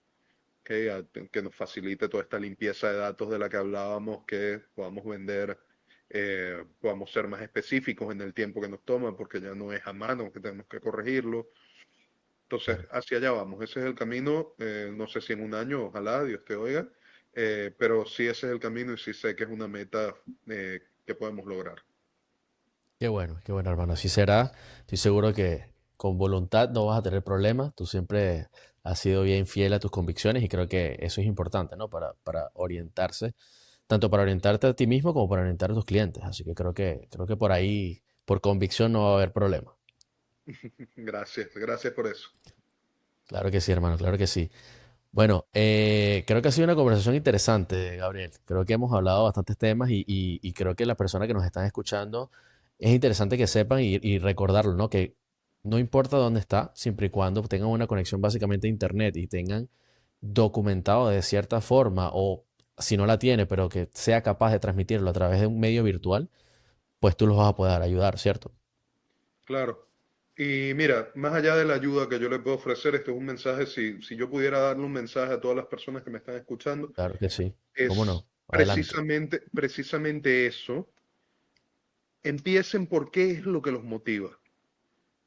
que nos facilite toda esta limpieza de datos de la que hablábamos, que podamos vender, podamos ser más específicos en el tiempo que nos toma, porque ya no es a mano que tenemos que corregirlo. Entonces, Claro. hacia allá vamos, ese es el camino, no sé si en un año, ojalá Dios te oiga, pero sí ese es el camino y sí sé que es una meta que podemos lograr. Qué bueno, hermano. Así será. Estoy seguro que con voluntad no vas a tener problemas. Tú siempre has sido bien fiel a tus convicciones y creo que eso es importante, ¿no? Para orientarse, tanto para orientarte a ti mismo como para orientar a tus clientes. Así que creo que por ahí, por convicción, no va a haber problema. Gracias, gracias por eso. Claro que sí, hermano, claro que sí. Bueno, creo que ha sido una conversación interesante, Gabriel. Creo que hemos hablado bastantes temas y creo que las personas que nos están escuchando es interesante que sepan y recordarlo, ¿no? Que no importa dónde está, siempre y cuando tengan una conexión básicamente a Internet y tengan documentado de cierta forma o si no la tiene, pero que sea capaz de transmitirlo a través de un medio virtual, pues tú los vas a poder ayudar, ¿cierto? Claro. Y mira, más allá de la ayuda que yo le puedo ofrecer, este es un mensaje, si yo pudiera darle un mensaje a todas las personas que me están escuchando, Claro que sí. ¿Cómo es no? Adelante. precisamente eso. Empiecen por qué es lo que los motiva,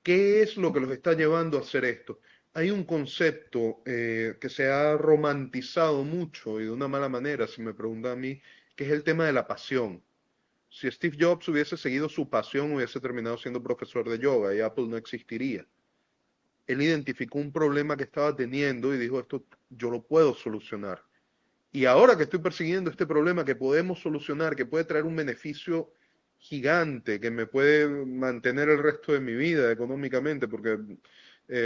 qué es lo que los está llevando a hacer esto. Hay un concepto que se ha romantizado mucho y de una mala manera, si me preguntan a mí, que es el tema de la pasión. Si Steve Jobs hubiese seguido su pasión, hubiese terminado siendo profesor de yoga y Apple no existiría. Él identificó un problema que estaba teniendo y dijo, esto yo lo puedo solucionar. Y ahora que estoy persiguiendo este problema que podemos solucionar, que puede traer un beneficio gigante, que me puede mantener el resto de mi vida económicamente, porque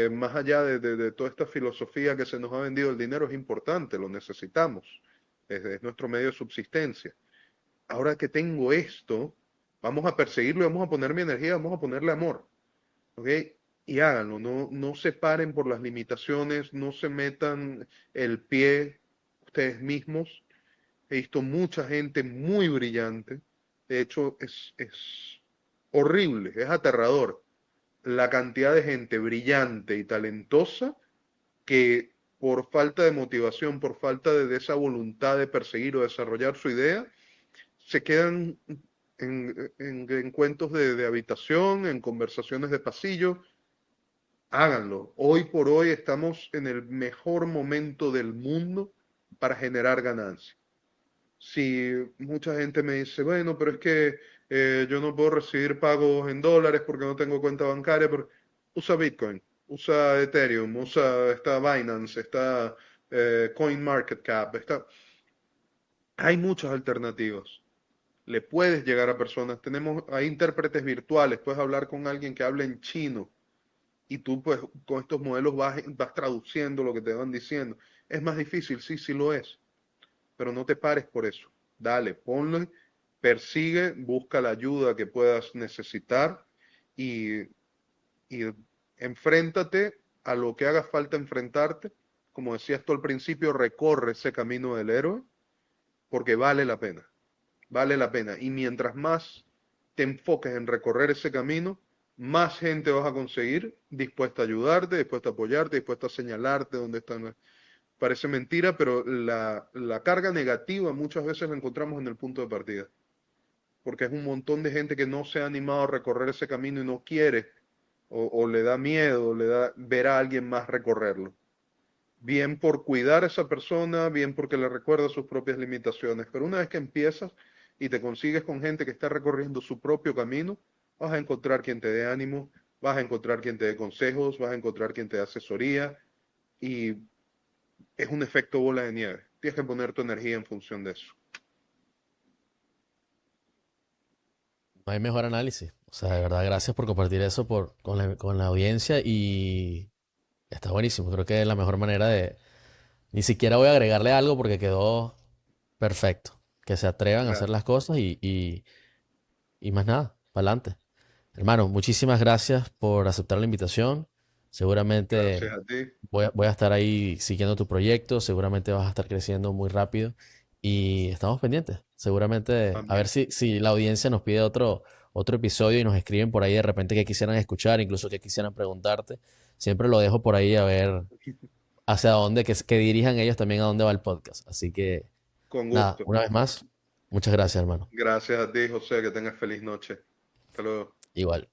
más allá de toda esta filosofía que se nos ha vendido, el dinero es importante, lo necesitamos, es nuestro medio de subsistencia. Ahora que tengo esto, vamos a perseguirlo, vamos a poner mi energía, vamos a ponerle amor. ¿Ok? Y háganlo, no se paren por las limitaciones, no se metan el pie ustedes mismos. He visto mucha gente muy brillante. De hecho, es horrible, es aterrador la cantidad de gente brillante y talentosa que por falta de motivación, por falta de esa voluntad de perseguir o desarrollar su idea, se quedan en cuentos de habitación, en conversaciones de pasillo. Háganlo. Hoy por hoy estamos en el mejor momento del mundo para generar ganancias. Si mucha gente me dice, bueno, pero es que yo no puedo recibir pagos en dólares porque no tengo cuenta bancaria, pero usa Bitcoin, usa Ethereum, usa esta Binance, está CoinMarketCap, está... Hay muchas alternativas. Le puedes llegar a personas. Hay intérpretes virtuales, puedes hablar con alguien que hable en chino y tú pues con estos modelos vas traduciendo lo que te van diciendo. Es más difícil, sí, sí lo es, pero no te pares por eso. Dale, ponle, persigue, busca la ayuda que puedas necesitar y, y enfréntate a lo que haga falta enfrentarte. Como decías tú al principio, recorre ese camino del héroe porque vale la pena, vale la pena. Y mientras más te enfoques en recorrer ese camino, más gente vas a conseguir dispuesta a ayudarte, dispuesta a apoyarte, dispuesta a señalarte dónde están. Parece mentira, pero la carga negativa muchas veces la encontramos en el punto de partida, porque es un montón de gente que no se ha animado a recorrer ese camino y no quiere, o le da miedo, le da ver a alguien más recorrerlo. Bien por cuidar a esa persona, bien porque le recuerda sus propias limitaciones, pero una vez que empiezas y te consigues con gente que está recorriendo su propio camino, vas a encontrar quien te dé ánimo, vas a encontrar quien te dé consejos, vas a encontrar quien te dé asesoría y es un efecto bola de nieve. Tienes que poner tu energía en función de eso. No hay mejor análisis. O sea, de verdad, gracias por compartir eso con la audiencia y está buenísimo. Creo que es la mejor manera de... Ni siquiera voy a agregarle algo porque quedó perfecto. Que se atrevan a hacer Claro. las cosas y más nada, para adelante. Hermano, muchísimas gracias por aceptar la invitación. Gracias Seguramente a ti voy a estar ahí siguiendo tu proyecto. Seguramente vas a estar creciendo muy rápido y estamos pendientes. Seguramente, a ver también. si la audiencia nos pide otro episodio y nos escriben por ahí de repente que quisieran escuchar, incluso que quisieran preguntarte. Siempre lo dejo por ahí a ver hacia dónde, que dirijan ellos también a dónde va el podcast. Así que, Con nada, gusto. una vez más, muchas gracias, hermano. Gracias a ti, José. Que tengas feliz noche. Hasta luego. Igual.